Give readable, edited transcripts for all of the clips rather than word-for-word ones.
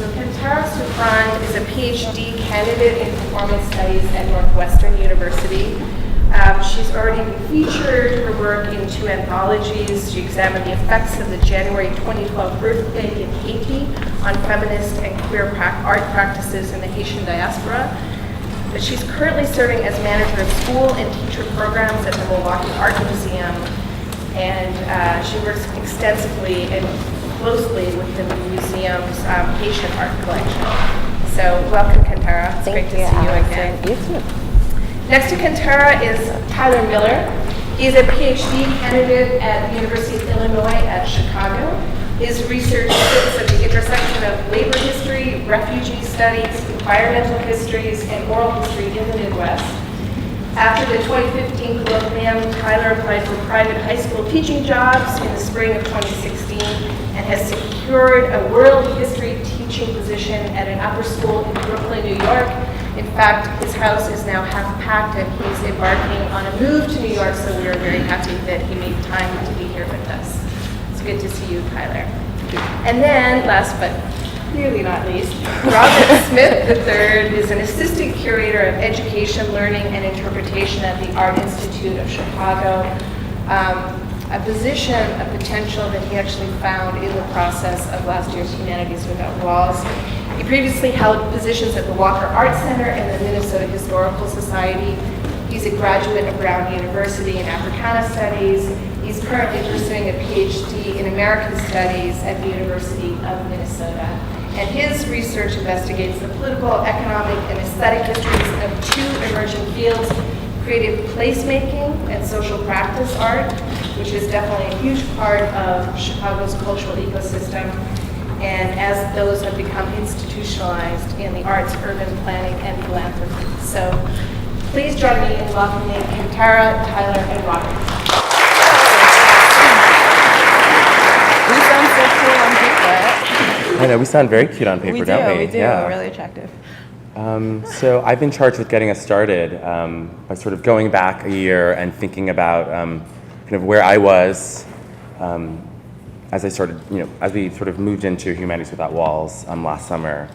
So Kantara Souffrant is a PhD candidate in performance studies at Northwestern University. She's already been featured, her work in 2 anthologies. She examined the effects of the January 2012 earthquake in Haiti on feminist and queer art practices in the Haitian diaspora. But she's currently serving as manager of school and teacher programs at the Milwaukee Art Museum. And she works extensively and closely with the museum's Haitian art collection. So welcome, Kantara. It's great to see you again. You too. Next to Kantara is Tyler Miller. He's a PhD candidate at the University of Illinois at Chicago. His research sits at the intersection of labor history, refugee studies, environmental histories, and oral history in the Midwest. After the 2015 colloquium, Tyler applied for private high school teaching jobs in the spring of 2016 and has secured a world history teaching position at an upper school in Brooklyn, New York. In fact, his house is now half packed and he's embarking on a move to New York, so we are very happy that he made time to be here with us. It's good to see you, Tyler. And then, last but clearly not least, Robert Smith III is an assistant curator of education, learning, and interpretation at the Art Institute of Chicago, a position, a potential that he actually found in the process of last year's Humanities Without Walls. He previously held positions at the Walker Art Center and the Minnesota Historical Society. He's a graduate of Brown University in Africana Studies. He's currently pursuing a PhD in American Studies at the University of Minnesota. And his research investigates the political, economic, and aesthetic histories of 2 emerging fields, creative placemaking and social practice art, which is definitely a huge part of Chicago's cultural ecosystem, and as those have become institutionalized in the arts, urban planning, and philanthropy. So please join me in welcoming Kantara, Tyler, and Robert. We sound so cool on paper. I know, we sound very cute on paper, don't we? We do, Yeah. really attractive. So I've been charged with getting us started by sort of going back a year and thinking about kind of where I was as I started, as we sort of moved into Humanities Without Walls last summer.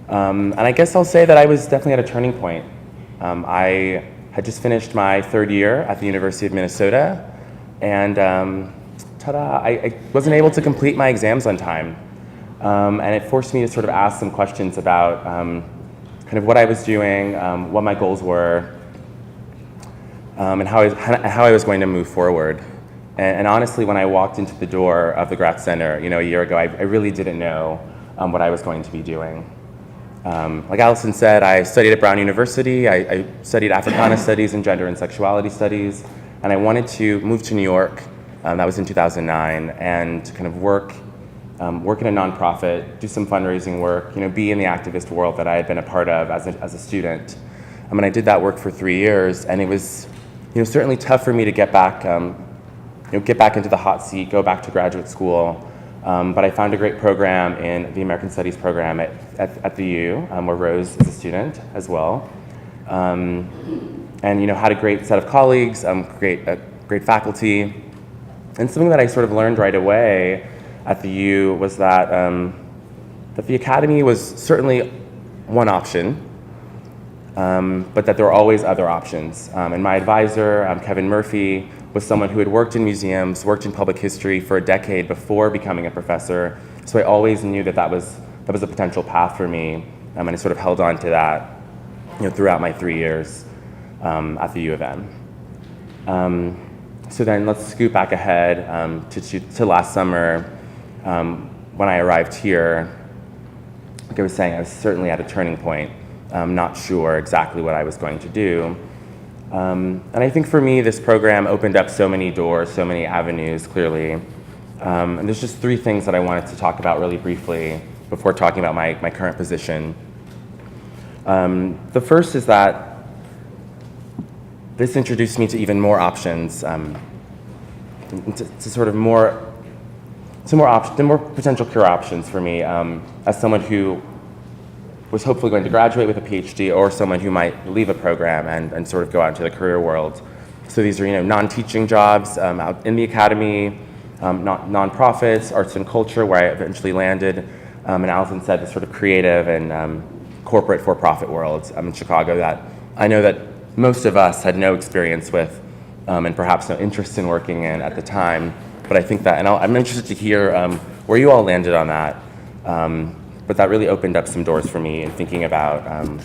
And I guess I'll say that I was definitely at a turning point. I had just finished my 3rd year at the University of Minnesota, and I wasn't able to complete my exams on time. And it forced me to sort of ask some questions about kind of what I was doing, what my goals were, and how I was going to move forward. And honestly, when I walked into the door of the Gratz Center, a year ago, I really didn't know what I was going to be doing. Like Allison said, I studied at Brown University. I studied Africana Studies and Gender and Sexuality Studies, and I wanted to move to New York. That was in 2009, and kind of work in a nonprofit, do some fundraising work, be in the activist world that I had been a part of as a student. I did that work for 3 years, and it was, certainly tough for me to get back into the hot seat, go back to graduate school. But I found a great program in the American Studies program at the U, where Rose is a student as well. And had a great set of colleagues, great faculty. And something that I sort of learned right away at the U was that the academy was certainly one option, but that there were always other options. And my advisor, Kevin Murphy, was someone who had worked in museums, worked in public history for a decade before becoming a professor. So I always knew that was a potential path for me, and I sort of held on to that, throughout my 3 years at the U of M. So then let's scoot back ahead to last summer when I arrived here. Like I was saying, I was certainly at a turning point. Not sure exactly what I was going to do. And I think for me, this program opened up so many doors, so many avenues, clearly. And there's just 3 things that I wanted to talk about really briefly before talking about my current position. The first is that this introduced me to even more options, to more potential career options for me as someone who was hopefully going to graduate with a PhD, or someone who might leave a program and sort of go out into the career world. So these are non-teaching jobs out in the academy, non-profits, arts and culture, where I eventually landed, and Allison said, the sort of creative and corporate for-profit worlds in Chicago that I know that most of us had no experience with and perhaps no interest in working in at the time. But I think that, and I'm interested to hear where you all landed on that. But that really opened up some doors for me in thinking about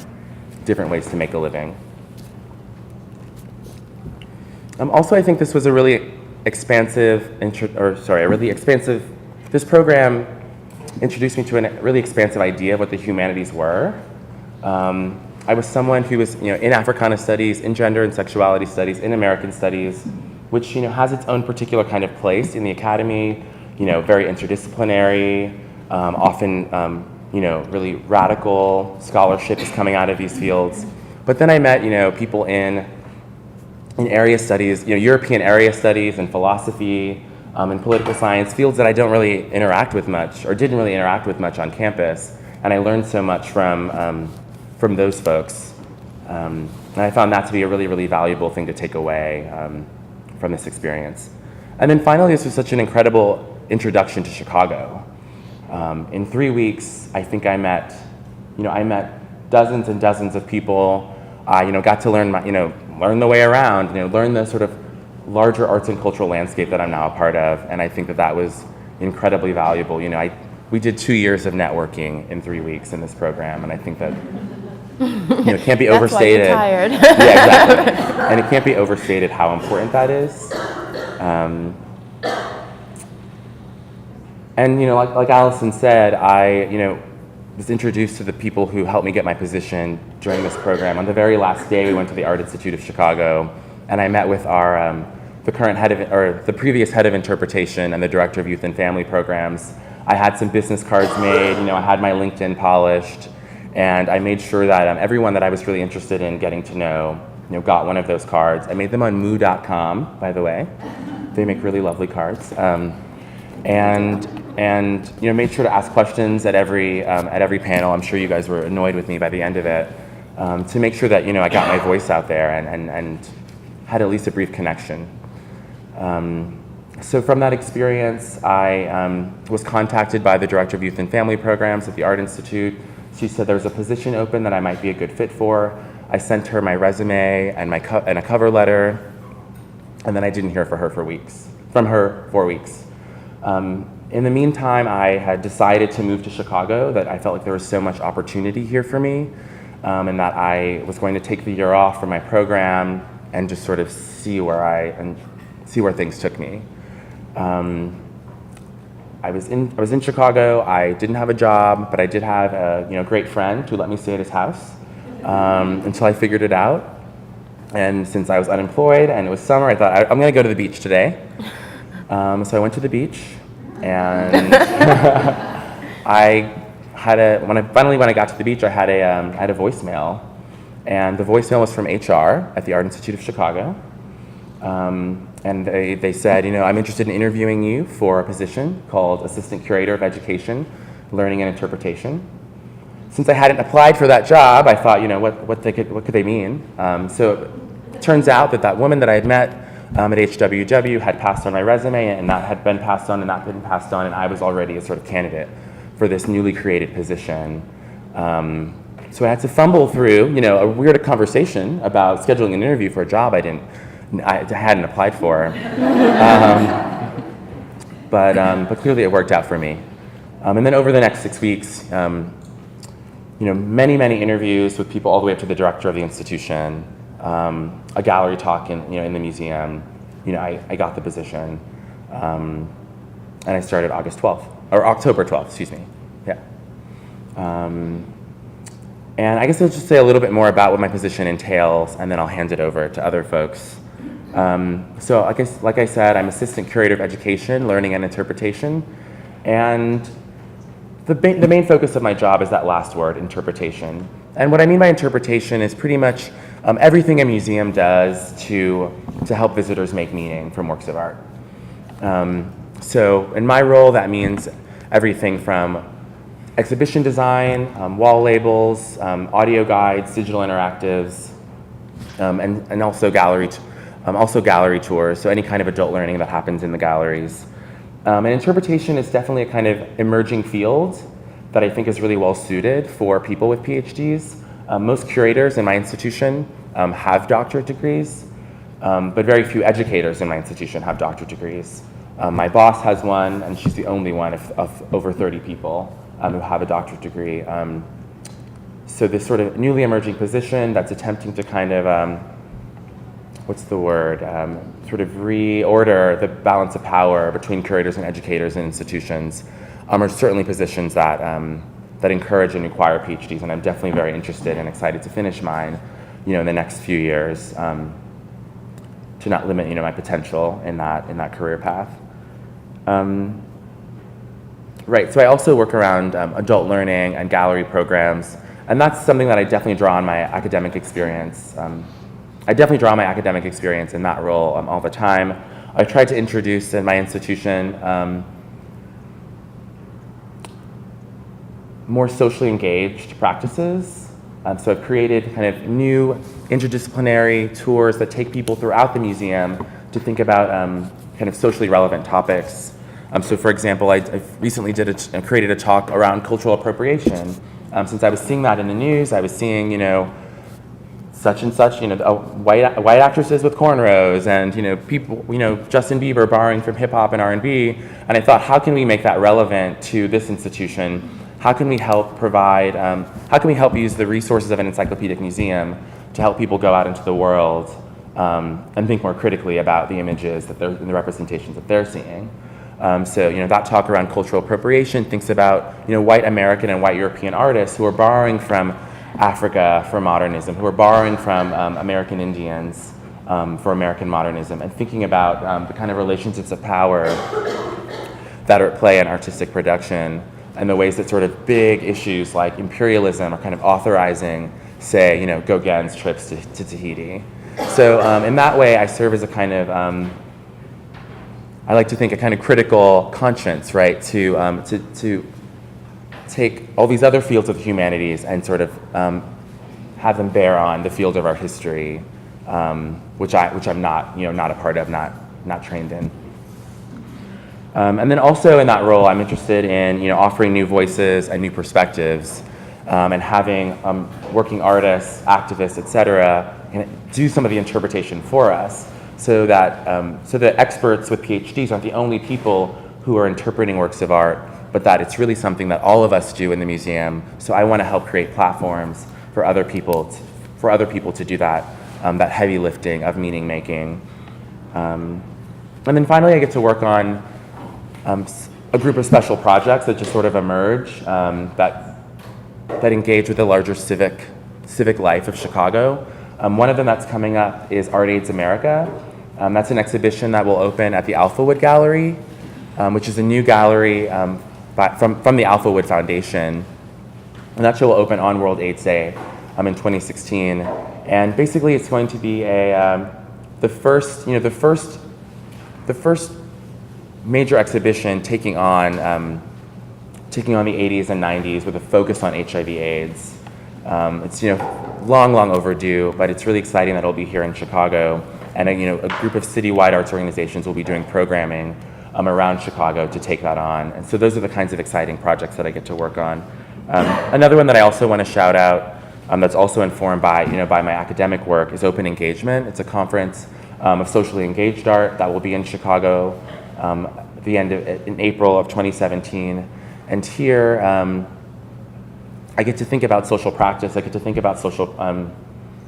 different ways to make a living. Also, I think this was a really expansive, this program introduced me to a really expansive idea of what the humanities were. I was someone who was, in Africana studies, in gender and sexuality studies, in American studies, which, has its own particular kind of place in the academy, very interdisciplinary, often, really radical scholarship is coming out of these fields. But then I met, people in area studies, European area studies and philosophy and political science, fields that I don't really interact with much, or didn't really interact with much on campus. And I learned so much from those folks. And I found that to be a really, really valuable thing to take away from this experience. And then finally, this was such an incredible introduction to Chicago. In 3 weeks, I think I met dozens and dozens of people. I, got to learn learn the way around, learn the sort of larger arts and cultural landscape that I'm now a part of. And I think that was incredibly valuable. We did 2 years of networking in 3 weeks in this program, and I think that it can't be overstated. That's why you're tired. Yeah, exactly. And it can't be overstated how important that is. And like Allison said, I was introduced to the people who helped me get my position during this program. On the very last day, we went to the Art Institute of Chicago, and I met with the previous head of interpretation and the director of youth and family programs. I had some business cards made. I had my LinkedIn polished, and I made sure that everyone that I was really interested in getting to know, got one of those cards. I made them on moo.com, by the way. They make really lovely cards. And made sure to ask questions at every panel. I'm sure you guys were annoyed with me by the end of it, to make sure that I got my voice out there and had at least a brief connection. So from that experience, I was contacted by the director of youth and family programs at the Art Institute. She said there was a position open that I might be a good fit for. I sent her my resume and and a cover letter, and then I didn't hear from her for 4 weeks. In the meantime, I had decided to move to Chicago, that I felt like there was so much opportunity here for me, and that I was going to take the year off from my program and just sort of see where things took me. I was in Chicago. I didn't have a job, but I did have a great friend who let me stay at his house until I figured it out. And since I was unemployed and it was summer, I thought I'm going to go to the beach today. So I went to the beach, and when I got to the beach, I had a voicemail, and the voicemail was from HR at the Art Institute of Chicago. And they said, I'm interested in interviewing you for a position called Assistant Curator of Education, Learning and Interpretation. Since I hadn't applied for that job, I thought, what could they mean? So it turns out that woman that I had met at HWW had passed on my resume, and that had been passed on, and that been passed on, and I was already a sort of candidate for this newly created position. So I had to fumble through, a weird conversation about scheduling an interview for a job I hadn't applied for. But clearly it worked out for me. And then over the next 6 weeks, many interviews with people all the way up to the director of the institution, a gallery talk in the museum. I got the position, and I started October 12th, excuse me. Yeah. And I guess I'll just say a little bit more about what my position entails, and then I'll hand it over to other folks. So I guess, like I said, I'm Assistant Curator of Education, Learning and Interpretation, and the main focus of my job is that last word, interpretation. And what I mean by interpretation is pretty much everything a museum does to help visitors make meaning from works of art. So in my role, that means everything from exhibition design, wall labels, audio guides, digital interactives, and also gallery tours, so any kind of adult learning that happens in the galleries. And interpretation is definitely a kind of emerging field that I think is really well suited for people with PhDs. Most curators in my institution have doctorate degrees, but very few educators in my institution have doctorate degrees. My boss has one, and she's the only one of over 30 people who have a doctorate degree. So this sort of newly emerging position that's attempting to kind of, what's the word, sort of reorder the balance of power between curators and educators in institutions are certainly positions that, that encourage and require PhDs, and I'm definitely very interested and excited to finish mine, in the next few years, to not limit, my potential in that career path. Right, so I also work around adult learning and gallery programs, and that's something that I definitely draw on my academic experience. I definitely draw on my academic experience in that role all the time. I tried to introduce in my institution more socially engaged practices. So I've created kind of new interdisciplinary tours that take people throughout the museum to think about kind of socially relevant topics. So for example, I recently created a talk around cultural appropriation. Since I was seeing that in the news, I was seeing, such and such, white actresses with cornrows, and people, Justin Bieber borrowing from hip hop and R&B, and I thought, how can we make that relevant to this institution? How can we help provide? How can we help use the resources of an encyclopedic museum to help people go out into the world and think more critically about the images that and the representations that they're seeing? So that talk around cultural appropriation thinks about white American and white European artists who are borrowing from Africa for modernism, who are borrowing from American Indians for American modernism, and thinking about the kind of relationships of power that are at play in artistic production, and the ways that sort of big issues like imperialism are kind of authorizing, say, Gauguin's trips to Tahiti. So in that way, I serve as a kind of, I like to think, a kind of critical conscience, right, to take all these other fields of the humanities and sort of have them bear on the field of art history, which I'm not, not a part of, not trained in. And then also in that role, I'm interested in offering new voices and new perspectives, and having working artists, activists, etc., do some of the interpretation for us, so that experts with PhDs aren't the only people who are interpreting works of art, but that it's really something that all of us do in the museum. So I want to help create platforms for other people to do that, that heavy lifting of meaning making. And then finally, I get to work on a group of special projects that just sort of emerge that engage with the larger civic life of Chicago. One of them that's coming up is Art Aids America. That's an exhibition that will open at the Alphawood Gallery, which is a new gallery from the Alphawood Foundation. And that show will open on World AIDS Day in 2016. And basically, it's going to be the first major exhibition taking on the 80s and 90s with a focus on HIV/AIDS. It's long overdue, but it's really exciting that it'll be here in Chicago, and a group of citywide arts organizations will be doing programming around Chicago to take that on. And so those are the kinds of exciting projects that I get to work on. Another one that I also want to shout out, that's also informed by my academic work, is Open Engagement. It's a conference of socially engaged art that will be in Chicago in April of 2017. And here, I get to think about social practice. I get to think about social,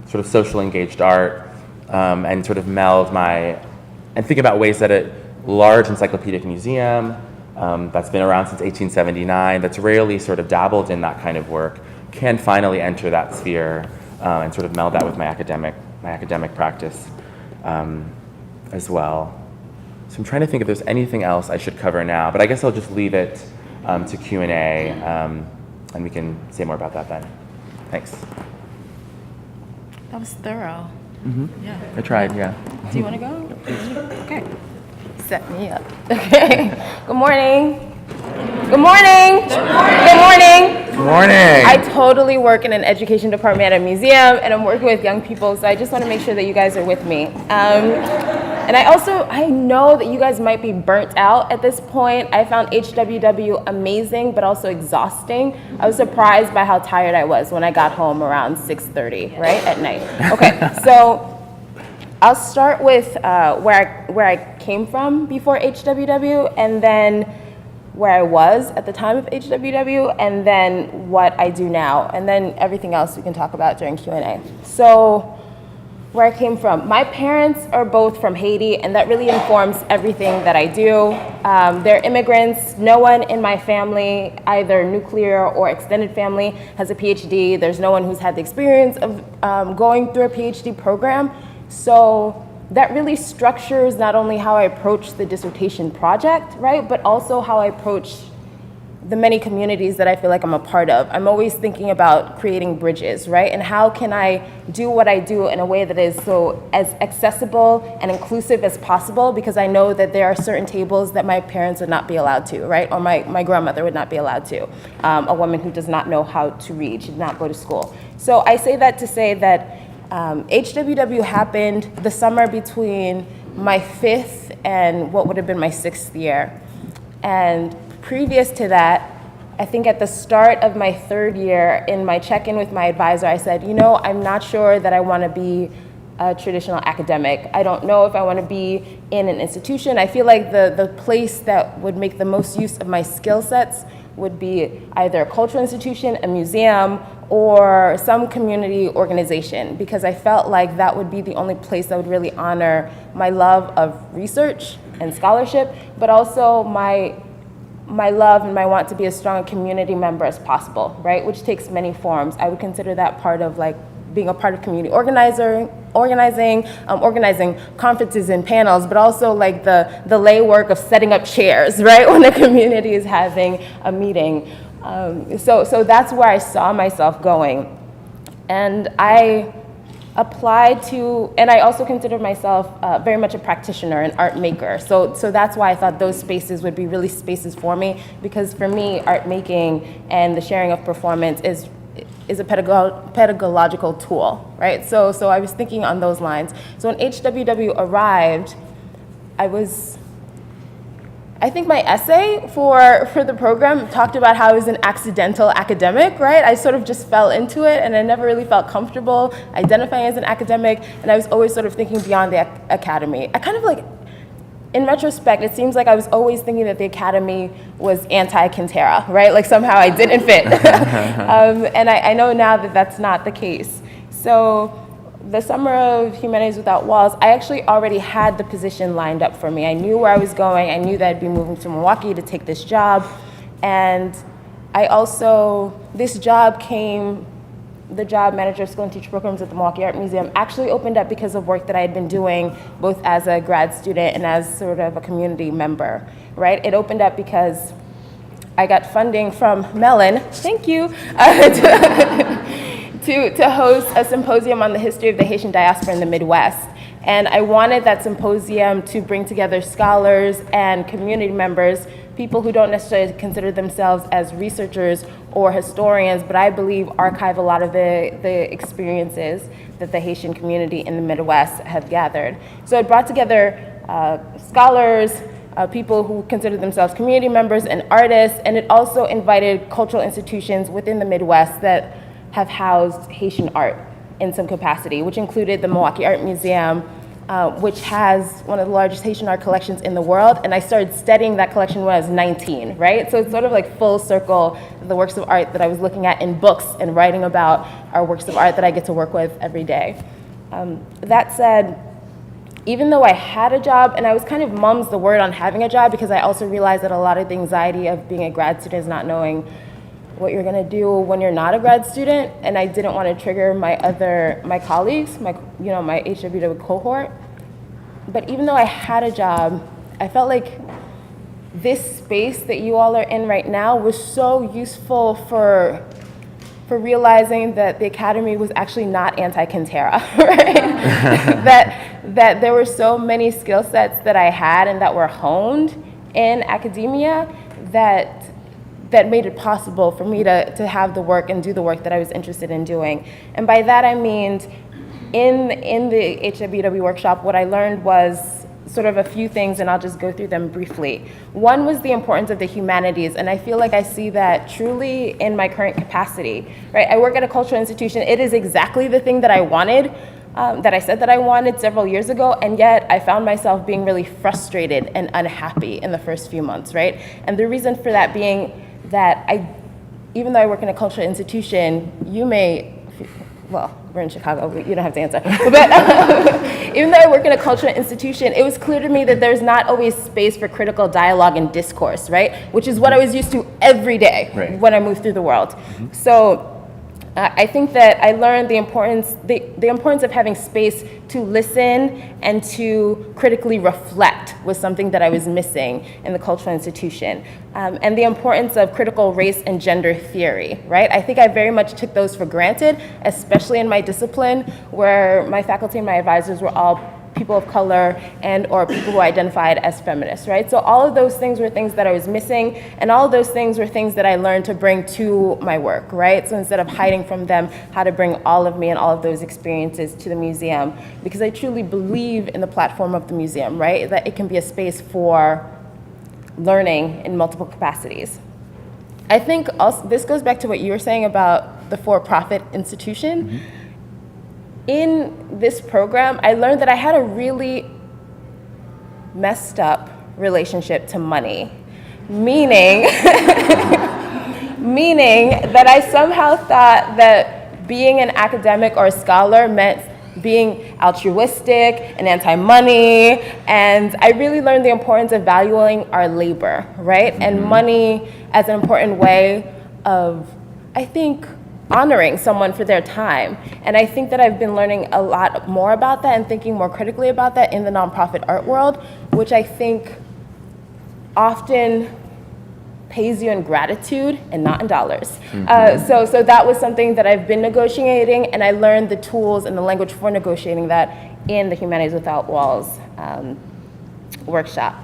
sort of social engaged art, and sort of meld and think about ways that a large encyclopedic museum that's been around since 1879, that's rarely sort of dabbled in that kind of work, can finally enter that sphere and sort of meld that with my academic practice as well. So I'm trying to think if there's anything else I should cover now, but I guess I'll just leave it to Q&A, and we can say more about that then. Thanks. That was thorough. Mm-hmm. Yeah. I tried, yeah. Do you want to go? Okay. Set me up. Okay. Good morning. Good morning. Good morning. Good morning. I totally work in an education department at a museum, and I'm working with young people, so I just want to make sure that you guys are with me. And I know that you guys might be burnt out at this point. I found HWW amazing, but also exhausting. I was surprised by how tired I was when I got home around 6:30, right, at night. Okay, so I'll start with where I came from before HWW, and then where I was at the time of HWW, and then what I do now, and then everything else we can talk about during Q&A. So where I came from. My parents are both from Haiti, and that really informs everything that I do. They're immigrants. No one in my family, either nuclear or extended family, has a PhD. There's no one who's had the experience of going through a PhD program. So that really structures not only how I approach the dissertation project, right, but also how I approach the many communities that I feel like I'm a part of. I'm always thinking about creating bridges, right? And how can I do what I do in a way that is so as accessible and inclusive as possible, because I know that there are certain tables that my parents would not be allowed to, right? Or my grandmother would not be allowed to. A woman who does not know how to read, she did not go to school. So I say that to say that HWW happened the summer between my 5th and what would have been my 6th year. And previous to that, I think at the start of my 3rd year, in my check-in with my advisor, I said, you know, I'm not sure that I want to be a traditional academic. I don't know if I want to be in an institution. I feel like the place that would make the most use of my skill sets would be either a cultural institution, a museum, or some community organization, because I felt like that would be the only place that would really honor my love of research and scholarship, but also my love and my want to be as strong a community member as possible, right? Which takes many forms. I would consider that part of like being a part of community organizing conferences and panels, but also like the lay work of setting up chairs, right? When a community is having a meeting. So that's where I saw myself going. And I applied to, and I also consider myself very much a practitioner, an art maker. So that's why I thought those spaces would be really spaces for me, because for me, art making and the sharing of performance is a pedagogical tool, right? So I was thinking on those lines. So when HWW arrived, I think my essay for the program talked about how I was an accidental academic, right? I sort of just fell into it, and I never really felt comfortable identifying as an academic, and I was always sort of thinking beyond the academy. I kind of like, in retrospect, it seems like I was always thinking that the academy was anti-Kantara, right? Like somehow I didn't fit. And I know now that that's not the case. So the summer of Humanities Without Walls, I actually already had the position lined up for me. I knew where I was going. I knew that I'd be moving to Milwaukee to take this job. And this job came, the job manager of school and teacher programs at the Milwaukee Art Museum actually opened up because of work that I had been doing both as a grad student and as sort of a community member, right? It opened up because I got funding from Mellon, thank you, to host a symposium on the history of the Haitian diaspora in the Midwest. And I wanted that symposium to bring together scholars and community members, people who don't necessarily consider themselves as researchers or historians, but I believe archive a lot of the experiences that the Haitian community in the Midwest have gathered. So it brought together scholars, people who consider themselves community members and artists, and it also invited cultural institutions within the Midwest that have housed Haitian art in some capacity, which included the Milwaukee Art Museum, which has one of the largest Haitian art collections in the world, and I started studying that collection when I was 19, right? So it's sort of like full circle, the works of art that I was looking at in books and writing about are works of art that I get to work with every day. That said, even though I had a job, and I was kind of mum's the word on having a job, because I also realized that a lot of the anxiety of being a grad student is not knowing what you're gonna do when you're not a grad student, and I didn't want to trigger my colleagues, my HWW cohort. But even though I had a job, I felt like this space that you all are in right now was so useful for realizing that the academy was actually not anti-Kantara, right? that there were so many skill sets that I had and that were honed in academia that made it possible for me to have the work and do the work that I was interested in doing. And by that I mean, in the HWW workshop, what I learned was sort of a few things, and I'll just go through them briefly. One was the importance of the humanities, and I feel like I see that truly in my current capacity, right? I work at a cultural institution. It is exactly the thing that I wanted, that I said that I wanted several years ago, and yet I found myself being really frustrated and unhappy in the first few months, right? And the reason for that being that even though I work in a cultural institution, well, we're in Chicago, you don't have to answer. But even though I work in a cultural institution, it was clear to me that there's not always space for critical dialogue and discourse, right? Which is what I was used to every day when I moved through the world. So I think that I learned the importance of having space to listen and to critically reflect was something that I was missing in the cultural institution. And the importance of critical race and gender theory, right? I think I very much took those for granted, especially in my discipline, where my faculty and my advisors were all people of color and or people who identified as feminists, right? So all of those things were things that I was missing, and all of those things were things that I learned to bring to my work, right? So instead of hiding from them, how to bring all of me and all of those experiences to the museum, because I truly believe in the platform of the museum, right? That it can be a space for learning in multiple capacities. I think also, this goes back to what you were saying about the for-profit institution. In this program, I learned that I had a really messed up relationship to money, meaning that I somehow thought that being an academic or a scholar meant being altruistic and anti-money, and I really learned the importance of valuing our labor, right? And money as an important way of, I think, honoring someone for their time. And I think that I've been learning a lot more about that and thinking more critically about that in the nonprofit art world, which I think often pays you in gratitude and not in dollars. So that was something that I've been negotiating, and I learned the tools and the language for negotiating that in the Humanities Without Walls workshop.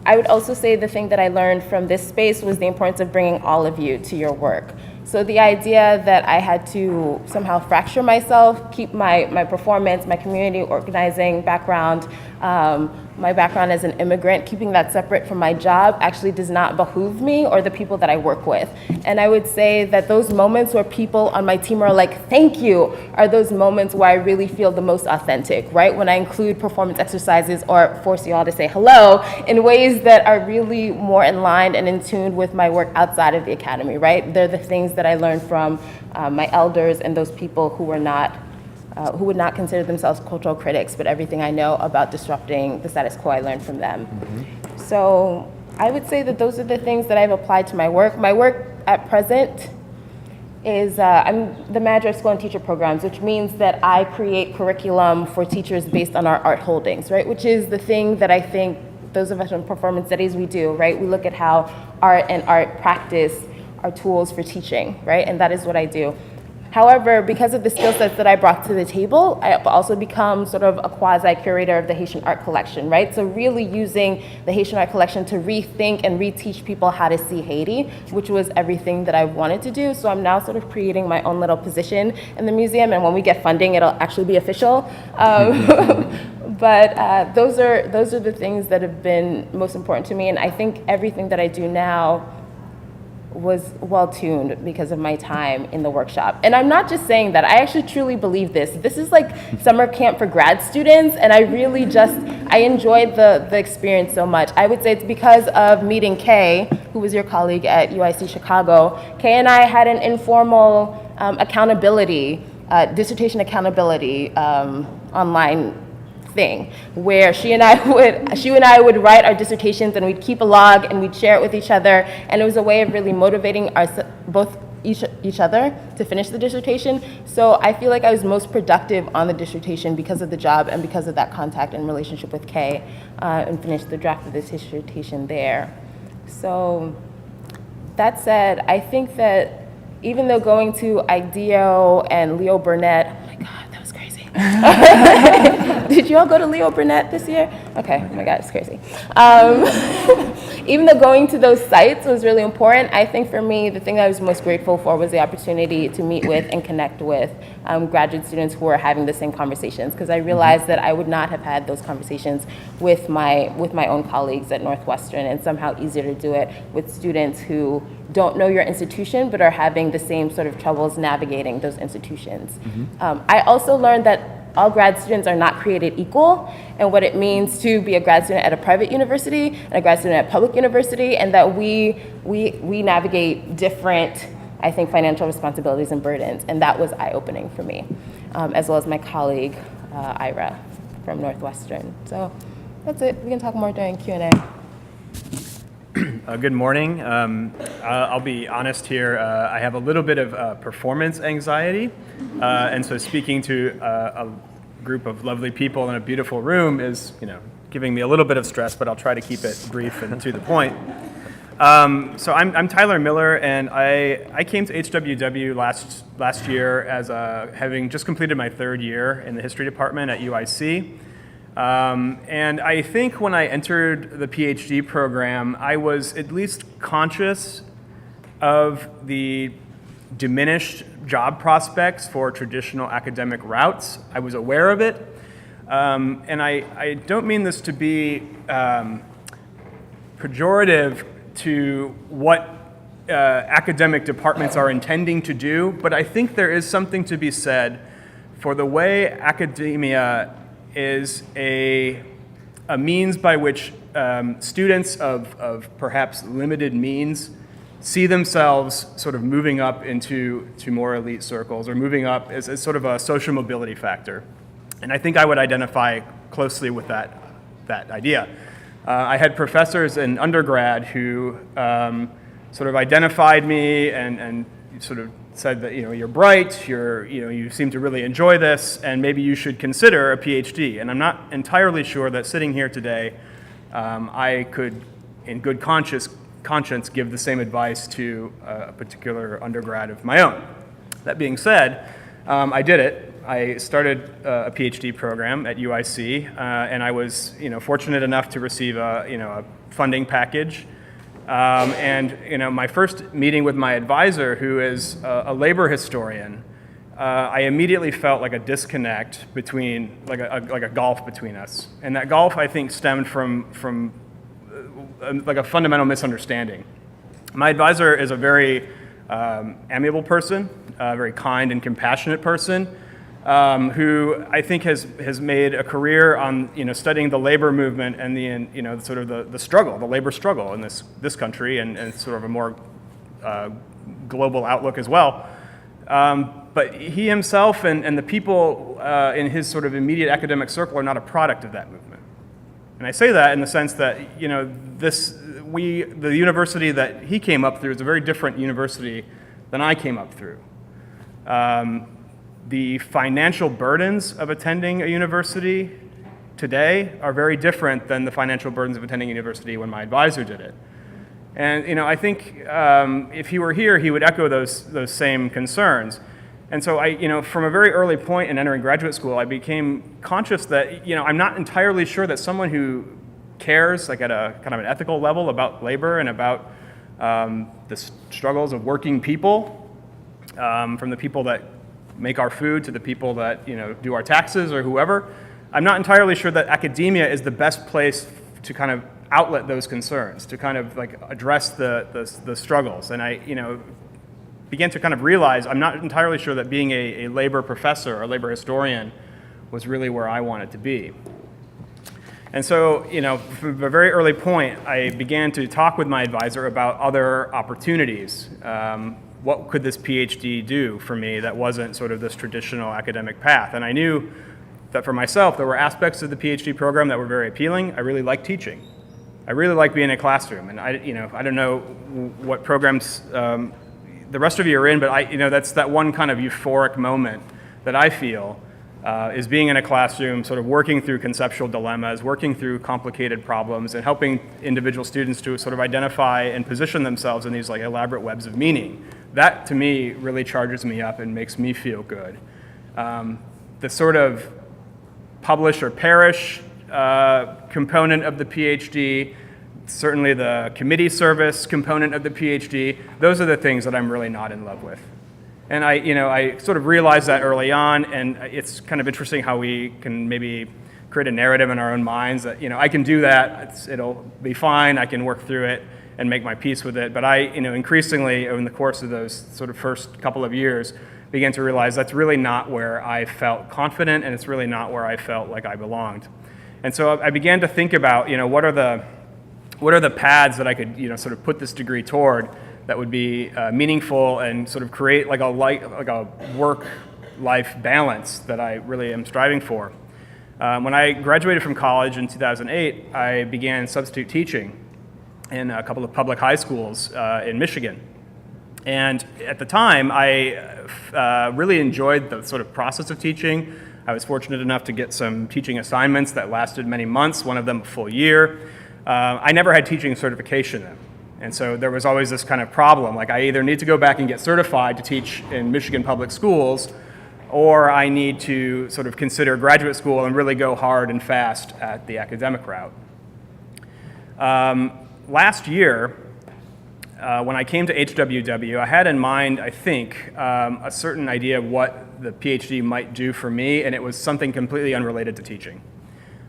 I would also say the thing that I learned from this space was the importance of bringing all of you to your work. So the idea that I had to somehow fracture myself, keep my performance, my community organizing background, my background as an immigrant, keeping that separate from my job actually does not behoove me or the people that I work with. And I would say that those moments where people on my team are like, thank you, are those moments where I really feel the most authentic, right? When I include performance exercises or force you all to say hello in ways that are really more in line and in tune with my work outside of the academy, right? They're the things that I learned from my elders and those people who would not consider themselves cultural critics, but everything I know about disrupting the status quo I learned from them. So I would say that those are the things that I've applied to my work. My work at present is, I'm the manager of school and teacher programs, which means that I create curriculum for teachers based on our art holdings, right? Which is the thing that I think those of us in performance studies, we do, right? We look at how art and art practice are tools for teaching, right? And that is what I do. However, because of the skill sets that I brought to the table, I've also become sort of a quasi-curator of the Haitian art collection, right? So really using the Haitian art collection to rethink and reteach people how to see Haiti, which was everything that I wanted to do. So I'm now sort of creating my own little position in the museum, and when we get funding, it'll actually be official. But those are the things that have been most important to me, and I think everything that I do now was well-tuned because of my time in the workshop. And I'm not just saying that, I actually truly believe this. This is like summer camp for grad students, and I really I enjoyed the experience so much. I would say it's because of meeting Kay, who was your colleague at UIC Chicago. Kay and I had an informal dissertation accountability online thing, where she and I would write our dissertations, and we'd keep a log and we'd share it with each other, and it was a way of really motivating each other to finish the dissertation. So I feel like I was most productive on the dissertation because of the job and because of that contact and relationship with Kay, and finished the draft of this dissertation there. So that said, I think that even though going to IDEO and Leo Burnett, oh my God, that was crazy. Did you all go to Leo Burnett this year? Okay, oh my God, it's crazy. even though going to those sites was really important, I think for me, the thing I was most grateful for was the opportunity to meet with and connect with graduate students who were having the same conversations, because I realized that I would not have had those conversations with my own colleagues at Northwestern, and somehow easier to do it with students who don't know your institution but are having the same sort of troubles navigating those institutions. I also learned that all grad students are not created equal, and what it means to be a grad student at a private university and a grad student at a public university, and that we navigate different, I think, financial responsibilities and burdens, and that was eye-opening for me, as well as my colleague, Ira, from Northwestern. So that's it. We can talk more during Q&A. Good morning. I'll be honest here. I have a little bit of performance anxiety, and so speaking to a group of lovely people in a beautiful room is, giving me a little bit of stress. But I'll try to keep it brief and to the point. So I'm Tyler Miller, and I came to HWW last year as having just completed my third year in the history department at UIC. And I think when I entered the PhD program, I was at least conscious of the diminished job prospects for traditional academic routes. I was aware of it. And I don't mean this to be pejorative to what academic departments are intending to do, but I think there is something to be said for the way academia is a means by which students of perhaps limited means see themselves sort of moving up into more elite circles, or moving up as sort of a social mobility factor. And I think I would identify closely with that idea. I had professors in undergrad who sort of identified me and sort of said that, you're bright, you seem to really enjoy this, and maybe you should consider a PhD. And I'm not entirely sure that sitting here today, I could, in good conscience, give the same advice to a particular undergrad of my own. That being said, I did it. I started a PhD program at UIC, and I was, fortunate enough to receive a funding package. And my first meeting with my advisor, who is a labor historian, I immediately felt like a disconnect between, like a gulf between us. And that gulf, I think, stemmed from like a fundamental misunderstanding. My advisor is a very amiable person, a very kind and compassionate person, who I think has made a career on studying the labor movement and the sort of the struggle, the labor struggle in this country, and sort of a more global outlook as well. But he himself and the people in his sort of immediate academic circle are not a product of that movement. And I say that in the sense that the university that he came up through is a very different university than I came up through. The financial burdens of attending a university today are very different than the financial burdens of attending a university when my advisor did it. And I think if he were here, he would echo those same concerns. And so from a very early point in entering graduate school, I became conscious that I'm not entirely sure that someone who cares, like at a kind of an ethical level, about labor and about the struggles of working people, from the people that make our food to the people that do our taxes or whoever. I'm not entirely sure that academia is the best place to kind of outlet those concerns, to kind of like address the struggles. And I began to kind of realize I'm not entirely sure that being a labor professor or a labor historian was really where I wanted to be. And so, from a very early point, I began to talk with my advisor about other opportunities. What could this PhD do for me that wasn't sort of this traditional academic path? And I knew that for myself, there were aspects of the PhD program that were very appealing. I really liked teaching. I really like being in a classroom. And I don't know what programs the rest of you are in, but that's that one kind of euphoric moment that I feel is being in a classroom, sort of working through conceptual dilemmas, working through complicated problems, and helping individual students to sort of identify and position themselves in these like elaborate webs of meaning. That, to me, really charges me up and makes me feel good. The sort of publish or perish component of the PhD certainly the committee service component of the PhD, those are the things that I'm really not in love with. And I sort of realized that early on, and it's kind of interesting how we can maybe create a narrative in our own minds that, I can do that, it'll be fine, I can work through it and make my peace with it. But I, increasingly over the course of those sort of first couple of years, began to realize that's really not where I felt confident, and it's really not where I felt like I belonged. And so I began to think about, what are the paths that I could, sort of put this degree toward that would be meaningful and sort of create like a work-life balance that I really am striving for. When I graduated from college in 2008, I began substitute teaching in a couple of public high schools in Michigan. And at the time, I really enjoyed the sort of process of teaching. I was fortunate enough to get some teaching assignments that lasted many months, one of them a full year. I never had teaching certification though. And so there was always this kind of problem, like I either need to go back and get certified to teach in Michigan public schools, or I need to sort of consider graduate school and really go hard and fast at the academic route. Last year, when I came to HWW, I had in mind, I think, a certain idea of what the PhD might do for me, and it was something completely unrelated to teaching.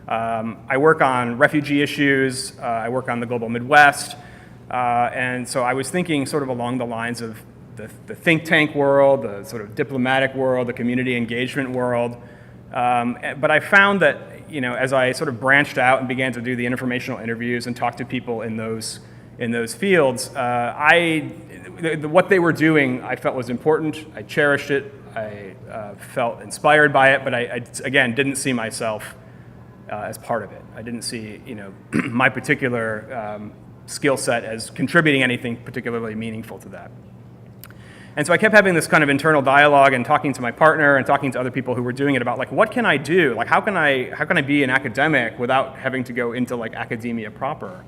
I work on refugee issues, I work on the global Midwest, and so I was thinking sort of along the lines of the think tank world, the sort of diplomatic world, the community engagement world. But I found that, as I sort of branched out and began to do the informational interviews and talk to people in those fields, what they were doing I felt was important. I cherished it. I felt inspired by it, but I again, didn't see myself as part of it. I didn't see, my particular skill set as contributing anything particularly meaningful to that. And so I kept having this kind of internal dialogue and talking to my partner and talking to other people who were doing it about like, what can I do? Like, how can I be an academic without having to go into like academia proper?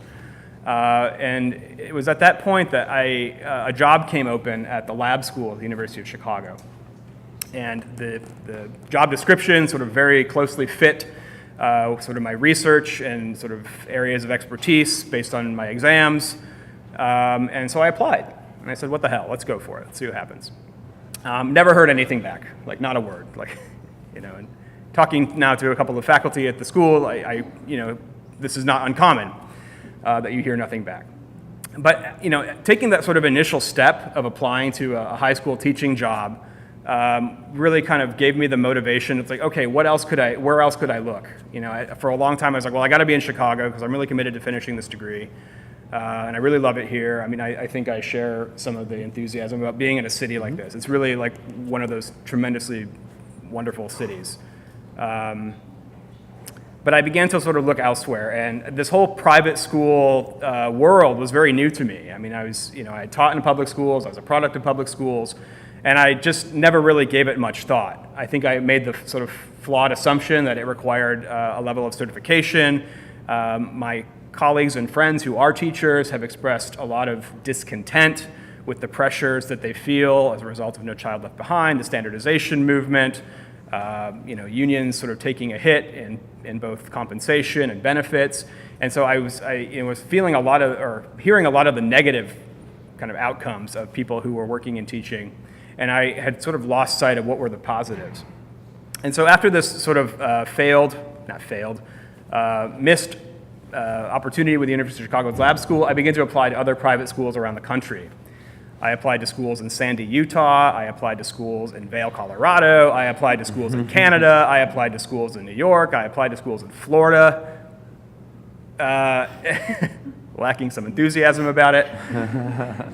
And it was at that point that a job came open at the lab school at the University of Chicago. And the job description sort of very closely fit sort of my research and sort of areas of expertise based on my exams. And so I applied. And I said, what the hell, let's go for it, let's see what happens. Never heard anything back, like not a word. Like, and talking now to a couple of faculty at the school, this is not uncommon that you hear nothing back. But, taking that sort of initial step of applying to a high school teaching job really kind of gave me the motivation. It's like, okay, where else could I look? For a long time I was like, well, I got to be in Chicago because I'm really committed to finishing this degree. And I really love it here. I mean, I think I share some of the enthusiasm about being in a city like this. It's really like one of those tremendously wonderful cities. But I began to sort of look elsewhere, and this whole private school world was very new to me. I mean, I had taught in public schools, I was a product of public schools, and I just never really gave it much thought. I think I made the sort of flawed assumption that it required a level of certification. My colleagues and friends who are teachers have expressed a lot of discontent with the pressures that they feel as a result of No Child Left Behind, the standardization movement, unions sort of taking a hit in both compensation and benefits. And so I was feeling hearing a lot of the negative kind of outcomes of people who were working in teaching, and I had sort of lost sight of what were the positives. And so after this sort of missed opportunity with the University of Chicago's lab school, I began to apply to other private schools around the country. I applied to schools in Sandy, Utah. I applied to schools in Vail, Colorado. I applied to schools in Canada. I applied to schools in New York. I applied to schools in Florida. Lacking some enthusiasm about it.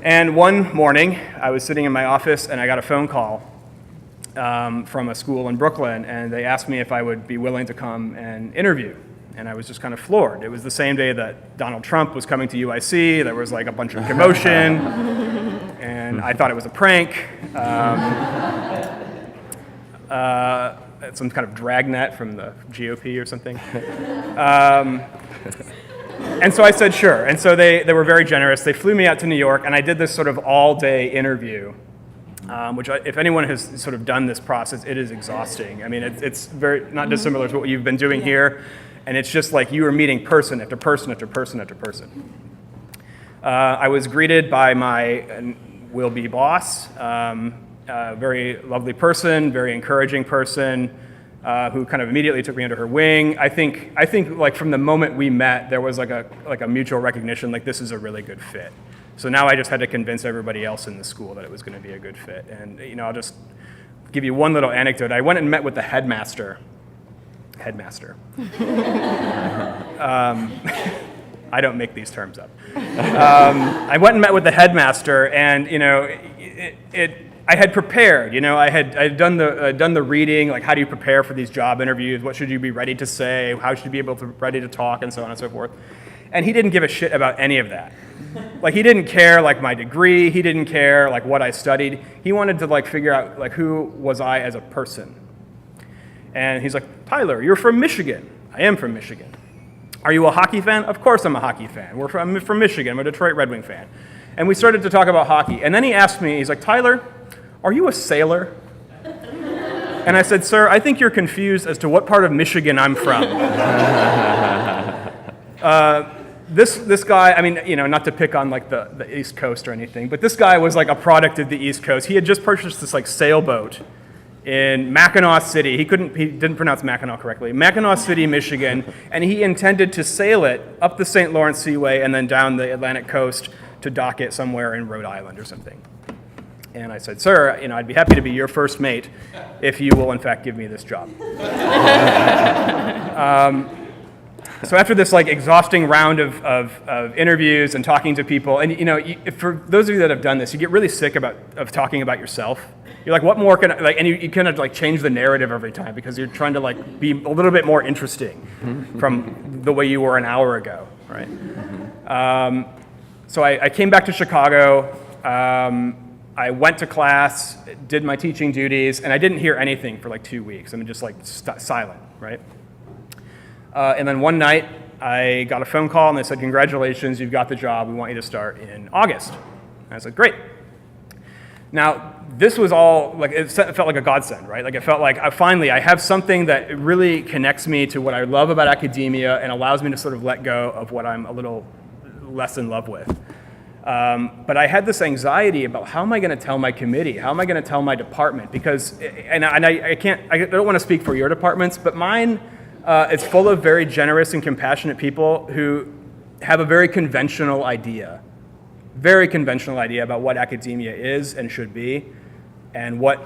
And one morning, I was sitting in my office and I got a phone call from a school in Brooklyn, and they asked me if I would be willing to come and interview. And I was just kind of floored. It was the same day that Donald Trump was coming to UIC. There was like a bunch of commotion, and I thought it was a prank. Some kind of dragnet from the GOP or something. And so I said sure. And so they were very generous. They flew me out to New York, and I did this sort of all-day interview, which if anyone has sort of done this process, it is exhausting. I mean, it's very not dissimilar to what you've been doing here. And it's just like you are meeting person after person after person after person. I was greeted by my will-be boss, very lovely person, very encouraging person, who kind of immediately took me under her wing. I think like from the moment we met, there was like a mutual recognition, like this is a really good fit. So now I just had to convince everybody else in the school that it was going to be a good fit. And I'll just give you one little anecdote. I went and met with the headmaster. I don't make these terms up. I went and met with the headmaster, and I had prepared. I had done the reading, like how do you prepare for these job interviews? What should you be ready to say? How should you be ready to talk, and so on and so forth. And he didn't give a shit about any of that. Like he didn't care like my degree. He didn't care like what I studied. He wanted to like figure out like who was I as a person. And he's like, Tyler, you're from Michigan. I am from Michigan. Are you a hockey fan? Of course I'm a hockey fan. I'm from Michigan. I'm a Detroit Red Wing fan. And we started to talk about hockey. And then he asked me, he's like, Tyler, are you a sailor? And I said, sir, I think you're confused as to what part of Michigan I'm from. This guy, I mean, not to pick on like the East Coast or anything, but this guy was like a product of the East Coast. He had just purchased this like sailboat in Mackinac City. He didn't pronounce Mackinac correctly. Mackinac City, Michigan, and he intended to sail it up the St. Lawrence Seaway and then down the Atlantic coast to dock it somewhere in Rhode Island or something. And I said, sir, I'd be happy to be your first mate if you will in fact give me this job. So after this like exhausting round of interviews and talking to people, and for those of you that have done this, you get really sick of talking about yourself. You're like, what more can I, like, and you kind of like change the narrative every time because you're trying to like be a little bit more interesting from the way you were an hour ago, right? So I came back to Chicago. I went to class, did my teaching duties, and I didn't hear anything for like 2 weeks. I mean, just like silent, right? And then one night, I got a phone call, and they said, congratulations, you've got the job. We want you to start in August. And I said, great. Now, this was all, like, it felt like a godsend, right? Like, it felt like, finally, I have something that really connects me to what I love about academia and allows me to sort of let go of what I'm a little less in love with. But I had this anxiety about how am I going to tell my committee? How am I going to tell my department? Because, I don't want to speak for your departments, but mine, it's full of very generous and compassionate people who have a very conventional idea about what academia is and should be, and what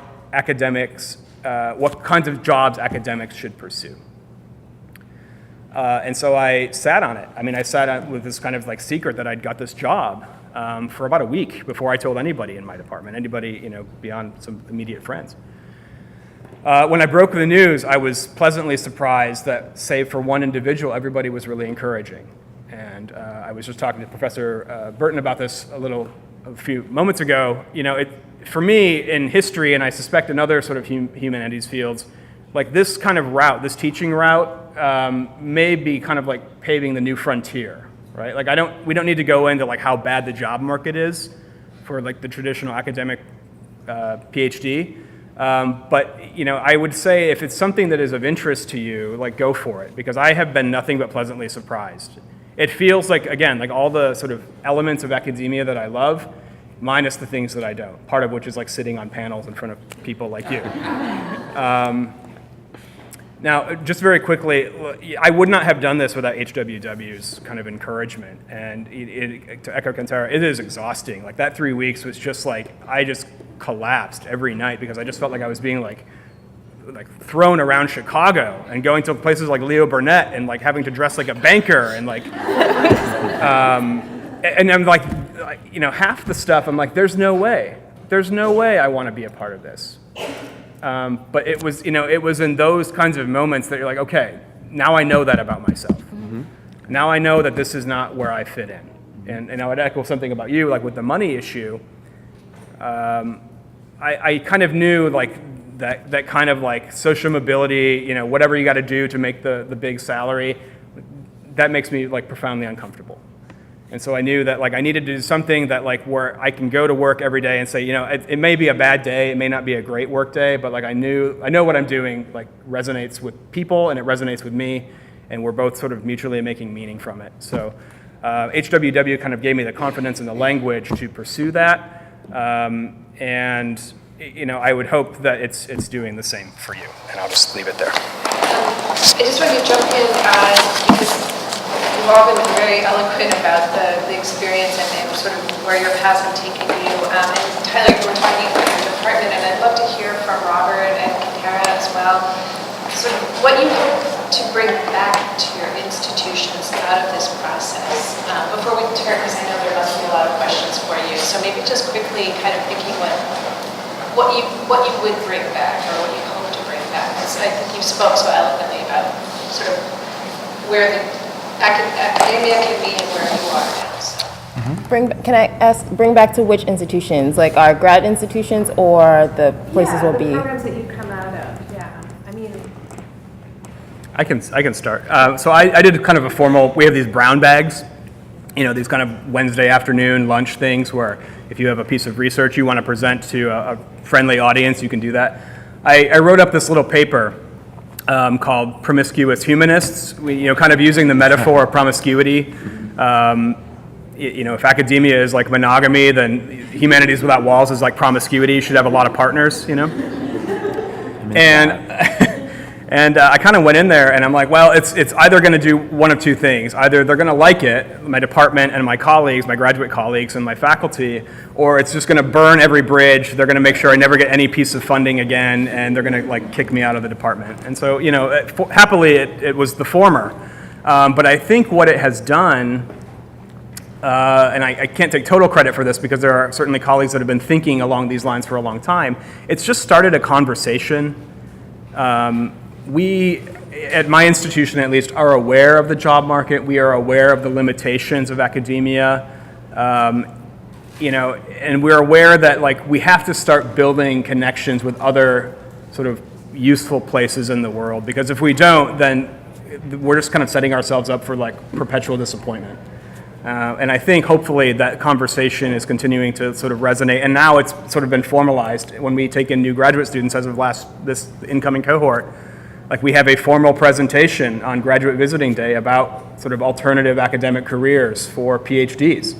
kinds of jobs academics should pursue. And so I sat on it. I mean, I sat on with this kind of like secret that I'd got this job for about a week before I told anybody in my department, anybody beyond some immediate friends. When I broke the news, I was pleasantly surprised that, save for one individual, everybody was really encouraging. And I was just talking to Professor Burton about this a few moments ago. For me, in history, and I suspect in other sort of humanities fields, like this kind of route, this teaching route, may be kind of like paving the new frontier, right? Like we don't need to go into like how bad the job market is for like the traditional academic PhD. But I would say if it's something that is of interest to you, like go for it, because I have been nothing but pleasantly surprised. It feels like, again, like all the sort of elements of academia that I love, minus the things that I don't, part of which is like sitting on panels in front of people like you. Now, just very quickly, I would not have done this without HWW's kind of encouragement. And to echo Kantara, it is exhausting. Like that 3 weeks was just like, I just collapsed every night because I just felt like I was being like thrown around Chicago and going to places like Leo Burnett and like having to dress like a banker and like, and I'm like, half the stuff, I'm like, there's no way I want to be a part of this. But it was in those kinds of moments that you're like, okay, now I know that about myself. Mm-hmm. Now I know that this is not where I fit in. And I would echo something about you, like with the money issue. I kind of knew like that kind of like social mobility, whatever you got to do to make the big salary, that makes me like profoundly uncomfortable. And so I knew that like I needed to do something that like where I can go to work every day and say, it may be a bad day, it may not be a great work day, but like I know what I'm doing like resonates with people and it resonates with me, and we're both sort of mutually making meaning from it. So HWW kind of gave me the confidence and the language to pursue that, and I would hope that it's doing the same for you. And I'll just leave it there. I just wanted to jump in because you've all been very eloquent about the experience and sort of where your paths have taken you. And Tyler, you were talking about your department, and I'd love to hear from Robert and Kantara as well, sort of what you hope to bring back to your institutions out of this process. Before we turn, because I know there must be a lot of questions for you, so maybe just quickly kind of thinking what you would bring back or what you hope to bring back. Because I think you spoke so eloquently about sort of where the academia can be and where you are now. So. Can I ask, bring back to which institutions? Like our grad institutions or the places will be? The programs that you come out of, yeah. I mean, I can start. So I did kind of a formal, we have these brown bags, these kind of Wednesday afternoon lunch things where if you have a piece of research you want to present to a friendly audience, you can do that. I wrote up this little paper called Promiscuous Humanists, kind of using the metaphor of promiscuity. If academia is like monogamy, then humanities without walls is like promiscuity. You should have a lot of partners, And I kind of went in there and I'm like, well, it's either going to do one of two things. Either they're going to like it, my department and my colleagues, my graduate colleagues and my faculty, or it's just going to burn every bridge. They're going to make sure I never get any piece of funding again, and they're going to like kick me out of the department. And so, happily it was the former. But I think what it has done, and I can't take total credit for this because there are certainly colleagues that have been thinking along these lines for a long time, it's just started a conversation. We, at my institution at least, are aware of the job market. We are aware of the limitations of academia, and we're aware that we have to start building connections with other sort of useful places in the world, because if we don't, then we're just kind of setting ourselves up for perpetual disappointment. And I think hopefully that conversation is continuing to sort of resonate, and now it's sort of been formalized when we take in new graduate students as of this incoming cohort. We have a formal presentation on Graduate Visiting Day about sort of alternative academic careers for PhDs.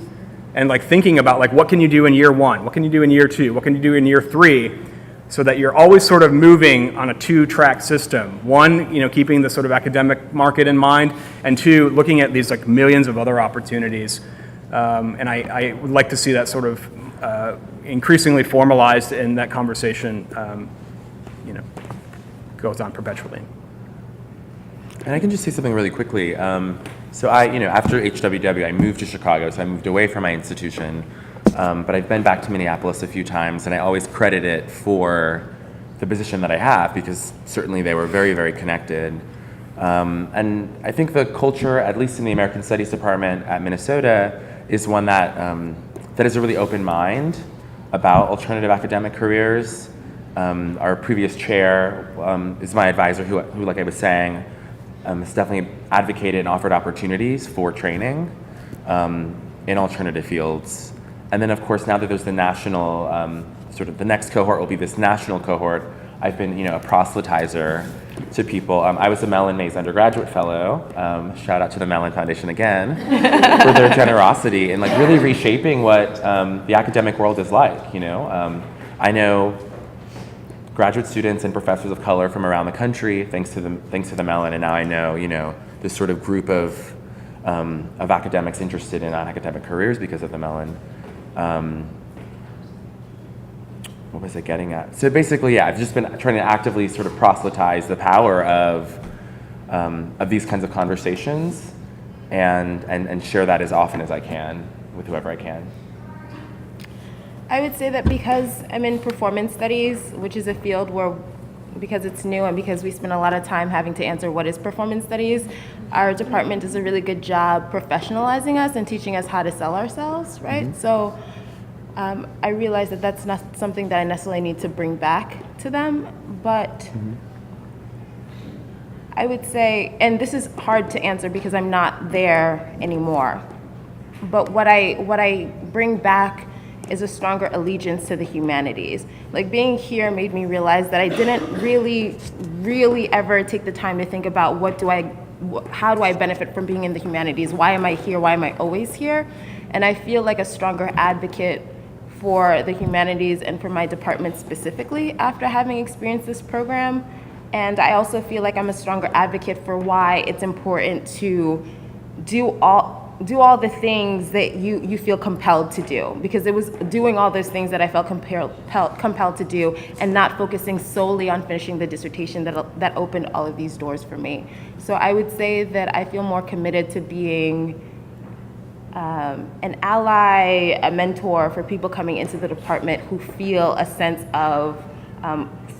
And thinking about what can you do in year one? What can you do in year two? What can you do in year three? So that you're always sort of moving on a two-track system. One, keeping the sort of academic market in mind, and two, looking at these millions of other opportunities. And I would like to see that sort of increasingly formalized, and that conversation goes on perpetually. And I can just say something really quickly. So after HWW, I moved to Chicago, so I moved away from my institution. But I've been back to Minneapolis a few times, and I always credit it for the position that I have, because certainly they were very, very connected. And I think the culture, at least in the American Studies department at Minnesota, is one that has a really open mind about alternative academic careers. Our previous chair is my advisor, who, like I was saying, has definitely advocated and offered opportunities for training in alternative fields. And then, of course, now that there's the national, sort of the next cohort will be this national cohort, I've been, a proselytizer to people. I was a Mellon Mays undergraduate fellow. Shout out to the Mellon Foundation again for their generosity in really reshaping what the academic world is like. I know graduate students and professors of color from around the country, thanks to the Mellon, and now I know, this sort of group of academics interested in academic careers because of the Mellon. What was I getting at? So basically, I've just been trying to actively sort of proselytize the power of these kinds of conversations, and share that as often as I can with whoever I can. I would say that because I'm in performance studies, which is a field where, because it's new and because we spend a lot of time having to answer what is performance studies, our department does a really good job professionalizing us and teaching us how to sell ourselves, right? Mm-hmm. So I realize that that's not something that I necessarily need to bring back to them, but I would say, and this is hard to answer because I'm not there anymore, but what I bring back is a stronger allegiance to the humanities. Being here made me realize that I didn't really ever take the time to think about what do I how do I benefit from being in the humanities? Why am I here? Why am I always here? And I feel like a stronger advocate for the humanities and for my department specifically after having experienced this program. And I also feel like I'm a stronger advocate for why it's important to do all the things that you feel compelled to do, because it was doing all those things that I felt compelled to do and not focusing solely on finishing the dissertation that opened all of these doors for me. So I would say that I feel more committed to being an ally, a mentor for people coming into the department who feel a sense of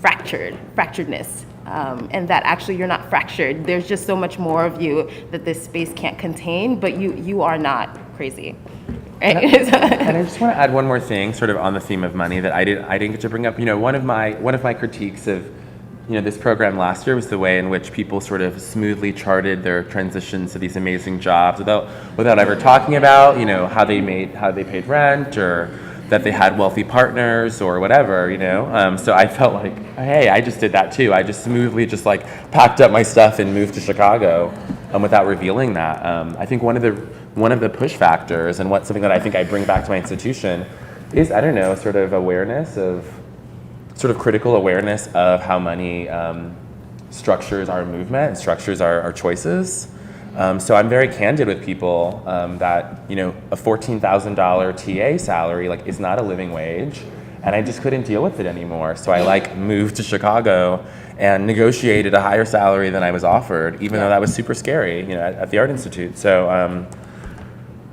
fracturedness. And that actually you're not fractured. There's just so much more of you that this space can't contain, but you are not crazy. Right? And I just want to add one more thing, sort of on the theme of money that I didn't get to bring up. One of my critiques of this program last year was the way in which people sort of smoothly charted their transitions to these amazing jobs without ever talking about how they paid rent or that they had wealthy partners or whatever, So I felt like, hey, I just did that too. I just smoothly packed up my stuff and moved to Chicago without revealing that. I think one of the push factors and something that I think I bring back to my institution is, sort of awareness of, sort of critical awareness of how money structures our movement and structures our choices. So I'm very candid with people that a $14,000 TA salary is not a living wage, and I just couldn't deal with it anymore. So I moved to Chicago and negotiated a higher salary than I was offered, even though that was super scary, at the Art Institute. So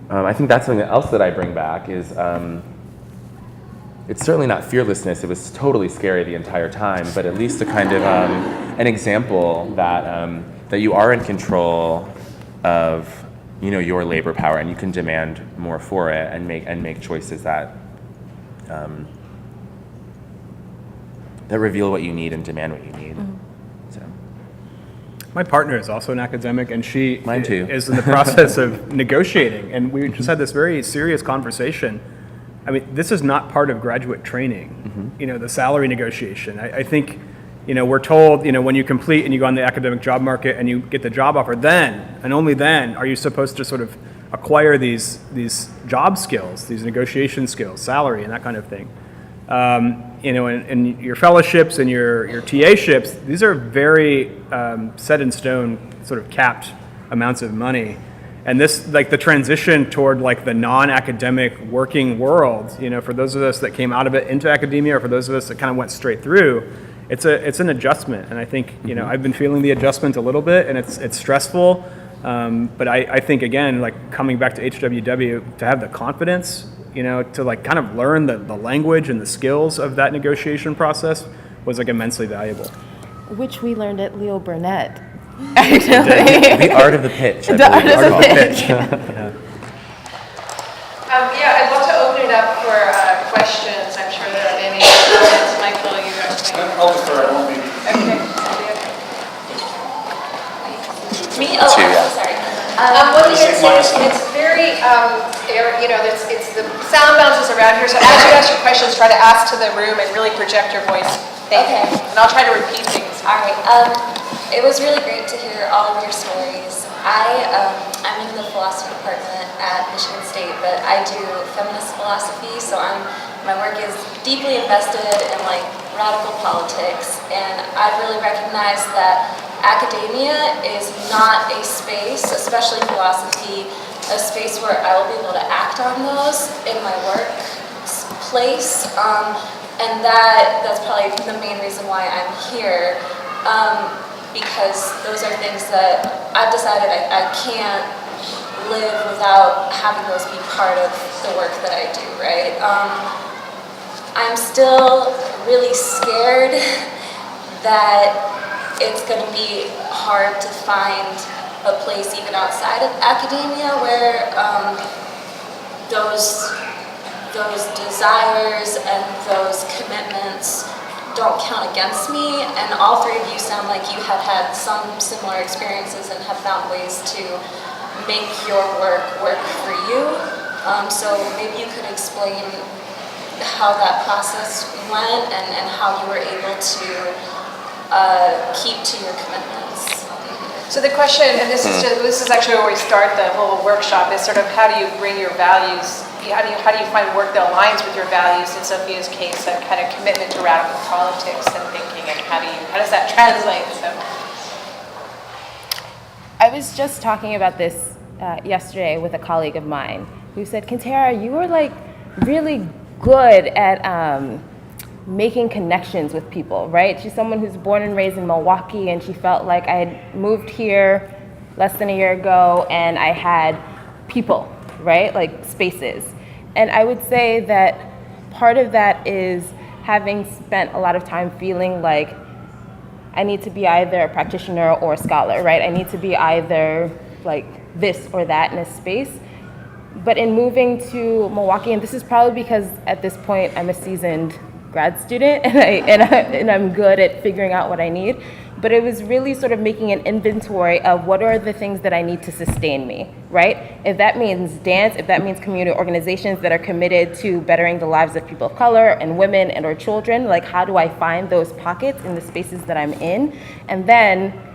I think that's something else that I bring back is it's certainly not fearlessness. It was totally scary the entire time, but at least a kind of an example that you are in control of your labor power, and you can demand more for it and make choices that that reveal what you need and demand what you need. So My partner is also an academic, and she Mine too. is in the process of negotiating, and we just had this very serious conversation. I mean, this is not part of graduate training, the salary negotiation. I think we're told, when you complete and you go on the academic job market and you get the job offer, then and only then are you supposed to sort of acquire these job skills, these negotiation skills, salary, and that kind of thing. And your fellowships and your TA-ships, these are very set in stone, sort of capped amounts of money. And this, the transition toward the non-academic working world, for those of us that came out of it into academia, or for those of us that kind of went straight through, it's an adjustment. And I think, I've been feeling the adjustment a little bit, and it's stressful. But I think, again, coming back to HWW, to have the confidence, to kind of learn the language and the skills of that negotiation process was immensely valuable. Which we learned at Leo Burnett. the art of the pitch. The art of the pitch. I'd love to open it up for questions. I'm sure there are many comments. Michael, you got I'll defer, I won't be. okay. Me? Oh, Two, yeah. sorry. One thing I'd say is it's very, it's the sound bounces around here, so as you ask your questions, try to ask to the room and really project your voice. Thank you. Okay. And I'll try to repeat things. All right. It was really great to hear all of your stories. I'm in the philosophy department at Michigan State, but I do feminist philosophy, so my work is deeply invested in radical politics, and I've really recognized that academia is not a space, especially philosophy, a space where I will be able to act on those in my workplace, and that's probably the main reason why I'm here. Because those are things that I've decided I can't live without having those be part of the work that I do, right? I'm still really scared that it's going to be hard to find a place even outside of academia where those desires and those commitments don't count against me, and all three of you sound like you have had some similar experiences and have found ways to make your work for you. So maybe you could explain how that process went and how you were able to keep to your commitments. So the question, and this is actually where we start the whole workshop, is sort of how do you bring your values, how do you find work that aligns with your values? In Sophia's case, that kind of commitment to radical politics and thinking, and how does that translate? So. I was just talking about this yesterday with a colleague of mine who said, Kantara, you were like really good at making connections with people, right? She's someone who's born and raised in Milwaukee, and she felt like I had moved here less than a year ago and I had people, right? Like spaces. And I would say that part of that is having spent a lot of time feeling like I need to be either a practitioner or a scholar, right? I need to be either like this or that in a space. But in moving to Milwaukee, and this is probably because at this point I'm a seasoned grad student and I'm good at figuring out what I need, but it was really sort of making an inventory of what are the things that I need to sustain me, right? If that means dance, if that means community organizations that are committed to bettering the lives of people of color and women and or children, like how do I find those pockets in the spaces that I'm in? And then,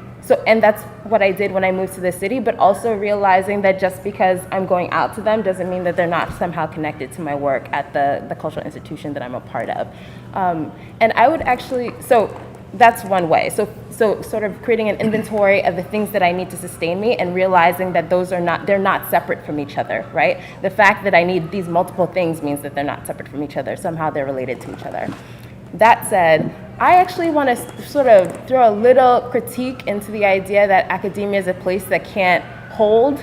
and that's what I did when I moved to the city, but also realizing that just because I'm going out to them doesn't mean that they're not somehow connected to my work at the cultural institution that I'm a part of. And I would actually, so that's one way. So sort of creating an inventory of the things that I need to sustain me and realizing that they're not separate from each other, right? The fact that I need these multiple things means that they're not separate from each other. Somehow they're related to each other. That said, I actually want to sort of throw a little critique into the idea that academia is a place that can't hold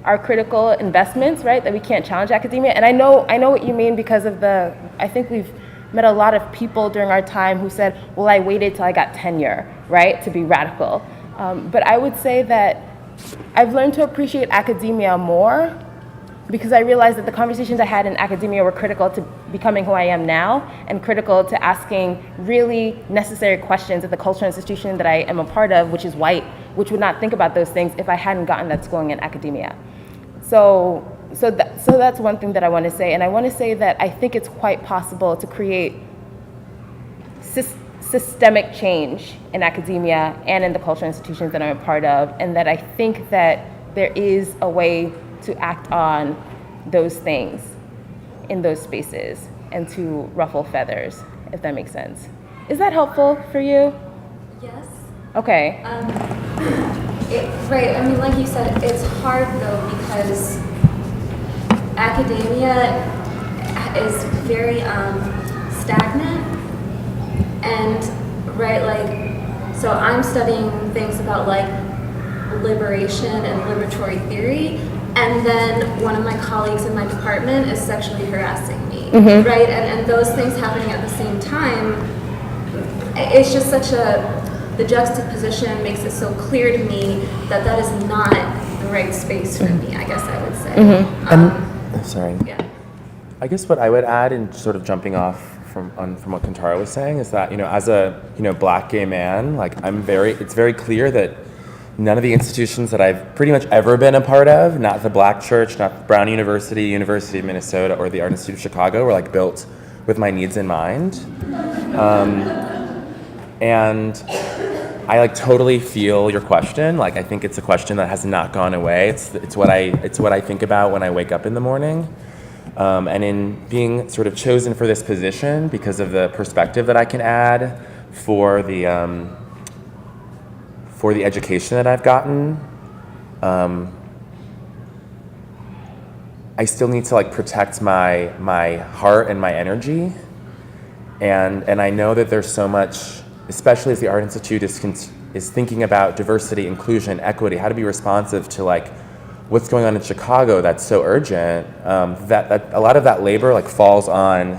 our critical investments, right? That we can't challenge academia. And I know what you mean because of I think we've met a lot of people during our time who said, well, I waited till I got tenure, right, to be radical. But I would say that I've learned to appreciate academia more because I realized that the conversations I had in academia were critical to becoming who I am now and critical to asking really necessary questions at the cultural institution that I am a part of, which is white, which would not think about those things if I hadn't gotten that schooling in academia. So that's one thing that I want to say. And I want to say that I think it's quite possible to create systemic change in academia and in the cultural institutions that I'm a part of, and that I think that there is a way to act on those things in those spaces and to ruffle feathers, if that makes sense. Is that helpful for you? Yes. Okay. Right, I mean, like you said, it's hard though because academia is very stagnant and, right, like, so I'm studying things about like liberation and liberatory theory, and then one of my colleagues in my department is sexually harassing me, right? And those things happening at the same time, it's just the juxtaposition makes it so clear to me that that is not the right space for me, I guess I would say. Sorry. Yeah. I guess what I would add, in sort of jumping off from what Kantara was saying, is that, as a black gay man, like it's very clear that none of the institutions that I've pretty much ever been a part of, not the Black Church, not Brown University, University of Minnesota, or the Art Institute of Chicago, were like built with my needs in mind. And I like totally feel your question. Like, I think it's a question that has not gone away. It's what I think about when I wake up in the morning. And in being sort of chosen for this position because of the perspective that I can add for the education that I've gotten, I still need to like protect my heart and my energy. And I know that there's so much, especially as the Art Institute is thinking about diversity, inclusion, equity, how to be responsive to like what's going on in Chicago that's so urgent, that a lot of that labor like falls on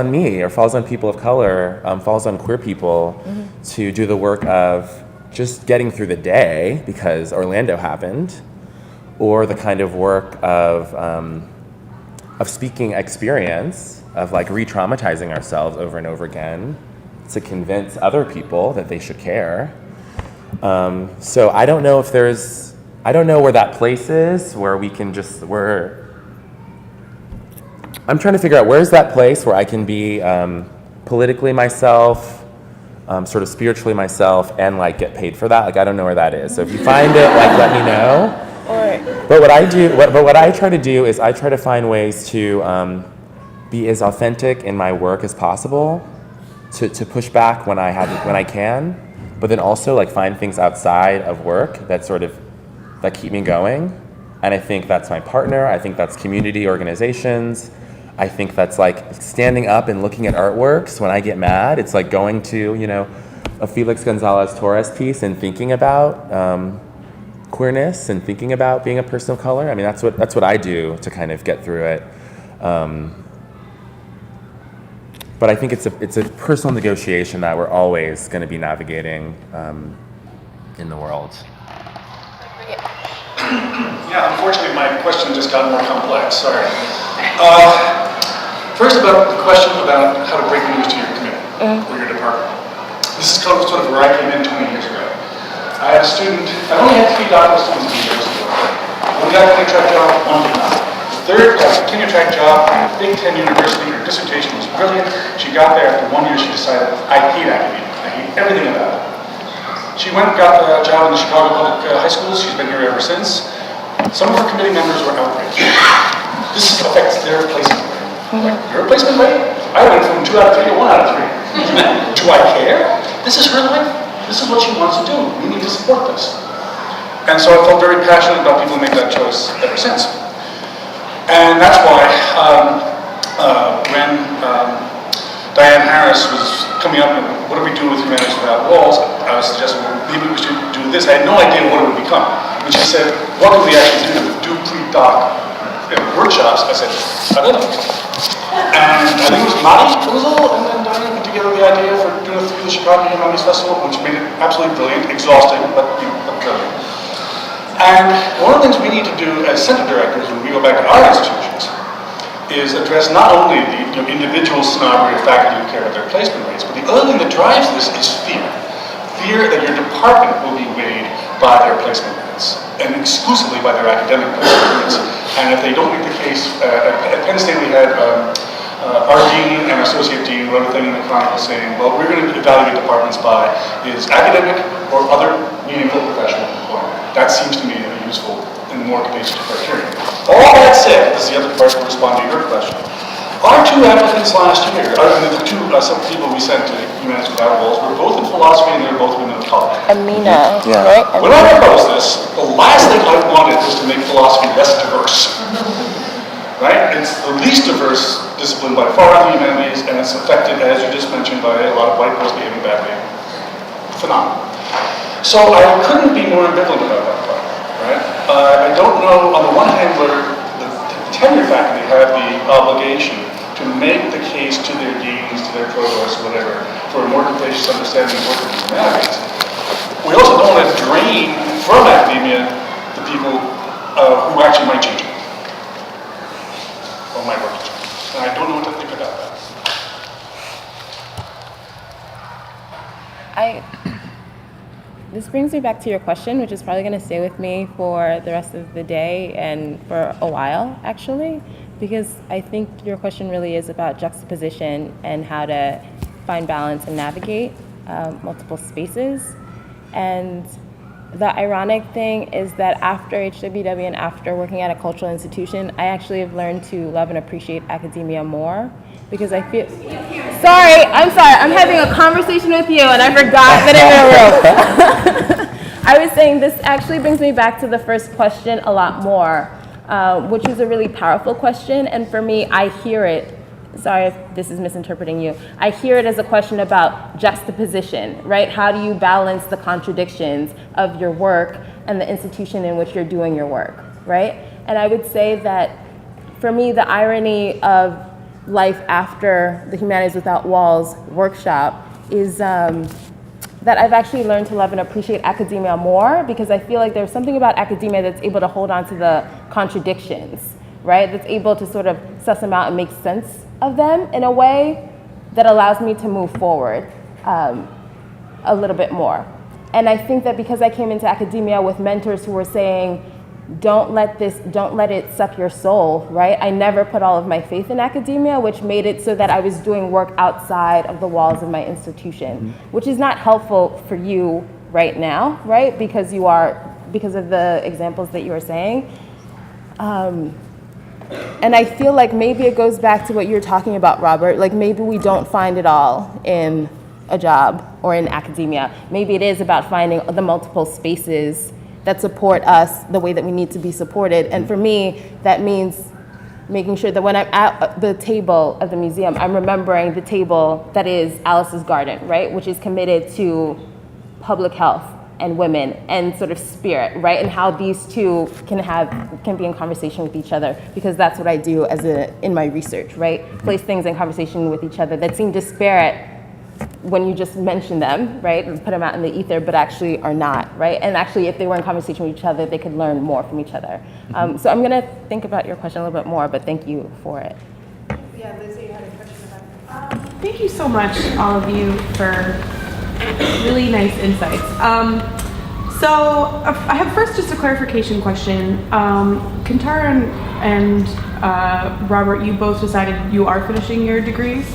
me or falls on people of color, falls on queer people to do the work of just getting through the day because Orlando happened, or the kind of work of speaking experience of like re-traumatizing ourselves over and over again to convince other people that they should care. So I don't know where that place is where we can I'm trying to figure out where's that place where I can be politically myself, sort of spiritually myself and like get paid for that. Like I don't know where that is. So if you find it, like let me know. But what I try to do is I try to find ways to be as authentic in my work as possible, to push back when I can, but then also like find things outside of work that keep me going. And I think that's my partner. I think that's community organizations. I think that's like standing up and looking at artworks when I get mad. It's like going to, a Felix Gonzalez Torres piece and thinking about queerness and thinking about being a person of color. I mean, that's what I do to kind of get through it. But I think it's a personal negotiation that we're always going to be navigating in the world. Yeah, unfortunately, my question just got more complex. Sorry. First, about the question about how to break news to your committee or your department. This is sort of where I came in 20 years ago. I had a student. I only had 3 doctoral students in the university. One got a tenure track job, one did not. The third got a tenure track job at a Big Ten university. Her dissertation was brilliant. She got there after 1 year. She decided, I hate academia. I hate everything about it. She went and got a job in the Chicago public high schools. She's been here ever since. Some of her committee members were outraged. This affects their placement rate. Like, your placement rate? I went from 2 out of 3 to 1 out of 3. Do I care? This is her life. This is what she wants to do. We need to support this. And so I felt very passionate about people who make that choice ever since. And that's why when Diane Harris was coming up with what do we do with Humanities Without Walls, I was suggesting, well, maybe we should do this. I had no idea what it would become. When she said, what do we actually do pre-doc workshops? I said, I don't know. And I think it was Madi Fuzel, and then Diane put together the idea for doing it through the Chicago Humanities Festival, which made it absolutely brilliant, exhausting, but brilliant. And one of the things we need to do as center directors when we go back to our institutions is address not only the individual snobbery of faculty who care about their placement rates, but the other thing that drives this is fear. Fear that your department will be weighed by their placement rates, and exclusively by their academic placement rates. And if they don't make the case, at Penn State we had our dean and associate dean wrote a thing in the Chronicle saying, well, we're going to evaluate departments by is academic or other meaningful professional employment. That seems to me a useful and more capacious criteria. All that said, this is the other part to respond to your question. Our 2 applicants last year, the 2 people we sent to Humanities Without Walls were both in philosophy and they were both women of color. Amina, Yeah. right? When I proposed this, the last thing I wanted was to make philosophy less diverse. Right? It's the least diverse discipline by far in the humanities, and it's affected, as you just mentioned, by a lot of white boys behaving badly. Phenomenal. So I couldn't be more ambivalent about that part. Right? I don't know, on the one hand, where the tenure faculty have the obligation to make the case to their deans, to their provosts, whatever, for a more capacious understanding of work in the humanities. We also don't want to drain from academia the people who actually might change it. Or might work. And I don't know what to think about that. This brings me back to your question, which is probably going to stay with me for the rest of the day and for a while, actually, because I think your question really is about juxtaposition and how to find balance and navigate multiple spaces. And the ironic thing is that after HWW and after working at a cultural institution, I actually have learned to love and appreciate academia more because I feel... I'm sorry, I'm having a conversation with you and I forgot that I'm in a room. I was saying this actually brings me back to the first question a lot more, which is a really powerful question, and for me, I hear it. Sorry if this is misinterpreting you. I hear it as a question about juxtaposition, right? How do you balance the contradictions of your work and the institution in which you're doing your work, right? And I would say that for me, the irony of life after the Humanities Without Walls workshop is that I've actually learned to love and appreciate academia more because I feel like there's something about academia that's able to hold on to the contradictions, right? That's able to sort of suss them out and make sense of them in a way that allows me to move forward a little bit more. And I think that because I came into academia with mentors who were saying, don't let it suck your soul, right? I never put all of my faith in academia, which made it so that I was doing work outside of the walls of my institution, which is not helpful for you right now, right? Because of the examples that you were saying. And I feel like maybe it goes back to what you were talking about, Robert. Like maybe we don't find it all in a job or in academia. Maybe it is about finding the multiple spaces that support us the way that we need to be supported. And for me, that means making sure that when I'm at the table of the museum, I'm remembering the table that is Alice's Garden, right? Which is committed to public health and women and sort of spirit, right? And how these two can be in conversation with each other, because that's what I do in my research, right? Place things in conversation with each other that seem disparate when you just mention them, right? And put them out in the ether, but actually are not, right? And actually, if they were in conversation with each other, they could learn more from each other. So I'm gonna think about your question a little bit more, but thank you for it. Yeah, Lizzie, you had a question about Thank you so much, all of you, for really nice insights. So I have first just a clarification question. Kantara and Robert, you both decided you are finishing your degrees?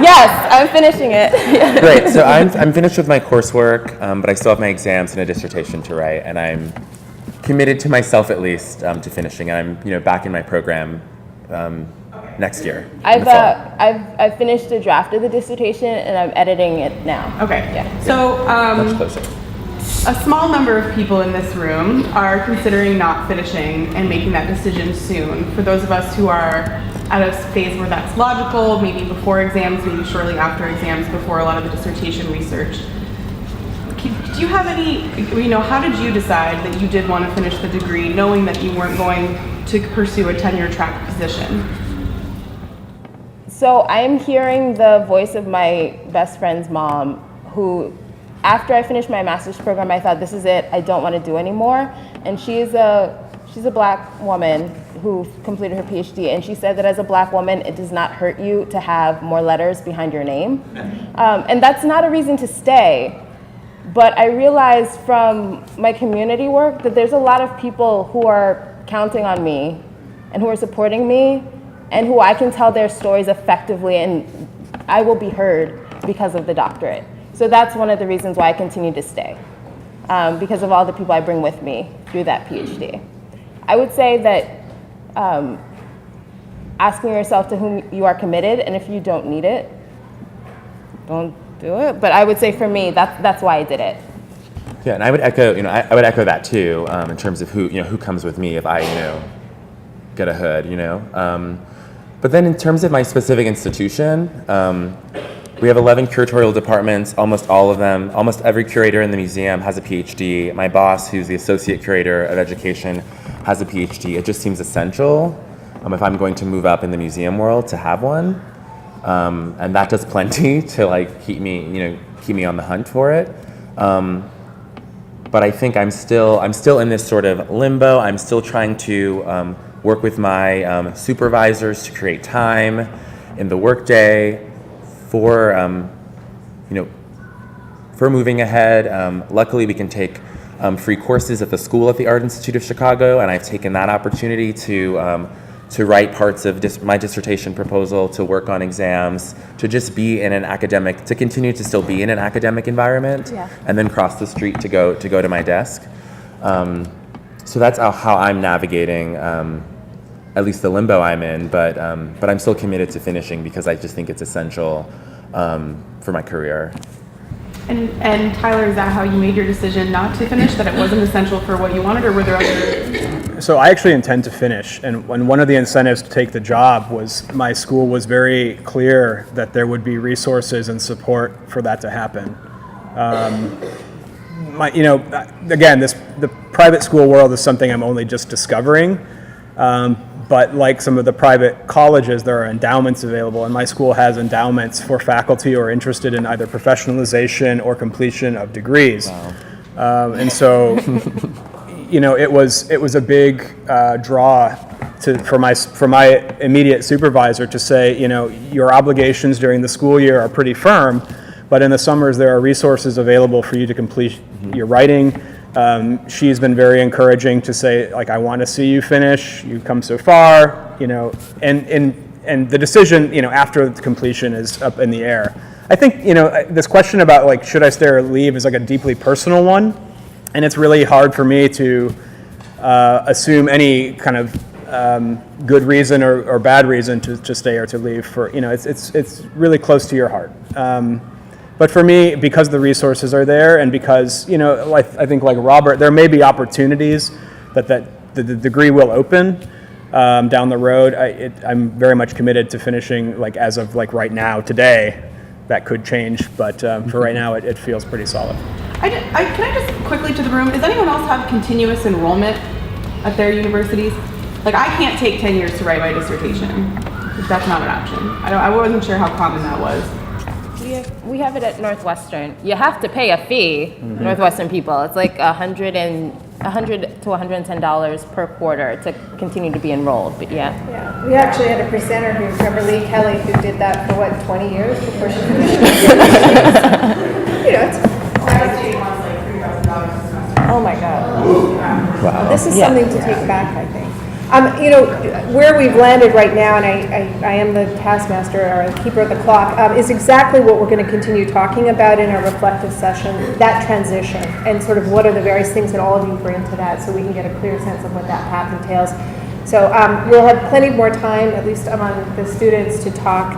Yes, I'm finishing it. Great. So I'm finished with my coursework, but I still have my exams and a dissertation to write, and I'm committed to myself at least to finishing. And I'm back in my program next year. I've finished a draft of the dissertation and I'm editing it now. Okay. Yeah. So Much closer. a small number of people in this room are considering not finishing and making that decision soon. For those of us who are at a phase where that's logical, maybe before exams, maybe shortly after exams, before a lot of the dissertation research. Do you have any, how did you decide that you did want to finish the degree knowing that you weren't going to pursue a tenure track position? So I'm hearing the voice of my best friend's mom, who, after I finished my master's program, I thought, this is it, I don't want to do anymore. And she's a Black woman who completed her PhD, and she said that as a Black woman, it does not hurt you to have more letters behind your name. And that's not a reason to stay. But I realized from my community work that there's a lot of people who are counting on me and who are supporting me and who I can tell their stories effectively, and I will be heard because of the doctorate. So that's one of the reasons why I continue to stay, because of all the people I bring with me through that PhD. I would say that asking yourself to whom you are committed, and if you don't need it, don't do it. But I would say for me, that's why I did it. Yeah, and I would echo, I would echo that too, in terms of who comes with me if I, get a hood, But then in terms of my specific institution, we have 11 curatorial departments, almost every curator in the museum has a PhD. My boss, who's the associate curator of education, has a PhD. It just seems essential if I'm going to move up in the museum world to have one. And that does plenty to keep me on the hunt for it. But I think I'm still in this sort of limbo. I'm still trying to work with my supervisors to create time in the workday for moving ahead. Luckily, we can take free courses at the school at the Art Institute of Chicago, and I've taken that opportunity to write parts of my dissertation proposal, to work on exams, to just be in to continue to still be in an academic environment, and then cross the street to go to my desk. So that's how I'm navigating at least the limbo I'm in, but I'm still committed to finishing because I just think it's essential for my career. And Tyler, is that how you made your decision not to finish, that it wasn't essential for what you wanted, or were there other? So I actually intend to finish, and one of the incentives to take the job was my school was very clear that there would be resources and support for that to happen. Again, the private school world is something I'm only just discovering. But like some of the private colleges, there are endowments available, and my school has endowments for faculty who are interested in either professionalization or completion of degrees. Wow. And so, it was a big draw for my immediate supervisor to say, your obligations during the school year are pretty firm, but in the summers there are resources available for you to complete your writing. She's been very encouraging to say, like, I want to see you finish. You've come so far, you know, and the decision, you know, after the completion is up in the air. I think, you know, this question about, like, should I stay or leave is like a deeply personal one, and it's really hard for me to assume any kind of good reason or bad reason to stay or to leave. For, you know, it's really close to your heart. But for me, because the resources are there, and because, you know, like, I think like Robert, there may be opportunities that the degree will open down the road. I'm very much committed to finishing, like, as of like right now, today. That could change, but for right now, it feels pretty solid. Can I just quickly to the room, does anyone else have continuous enrollment at their universities? Like, I can't take 10 years to write my dissertation. That's not an option. I wasn't sure how common that was. We have it at Northwestern. You have to pay a fee, Northwestern people. It's like $100 to $110 per quarter to continue to be enrolled, but yeah. Yeah, we actually had a presenter who, remember Lee Kelly, who did that for what, 20 years before she finished? You know, it's oh my God. Wow. This is something to take back, I think. You know, where we've landed right now, and I am the taskmaster or keeper of the clock, is exactly what we're going to continue talking about in our reflective session, that transition, and sort of what are the various things that all of you bring to that, so we can get a clear sense of what that path entails. So we'll have plenty more time, at least among the students, to talk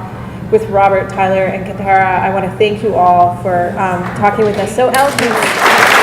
with Robert, Tyler, and Kantara. I want to thank you all for talking with us so eloquently.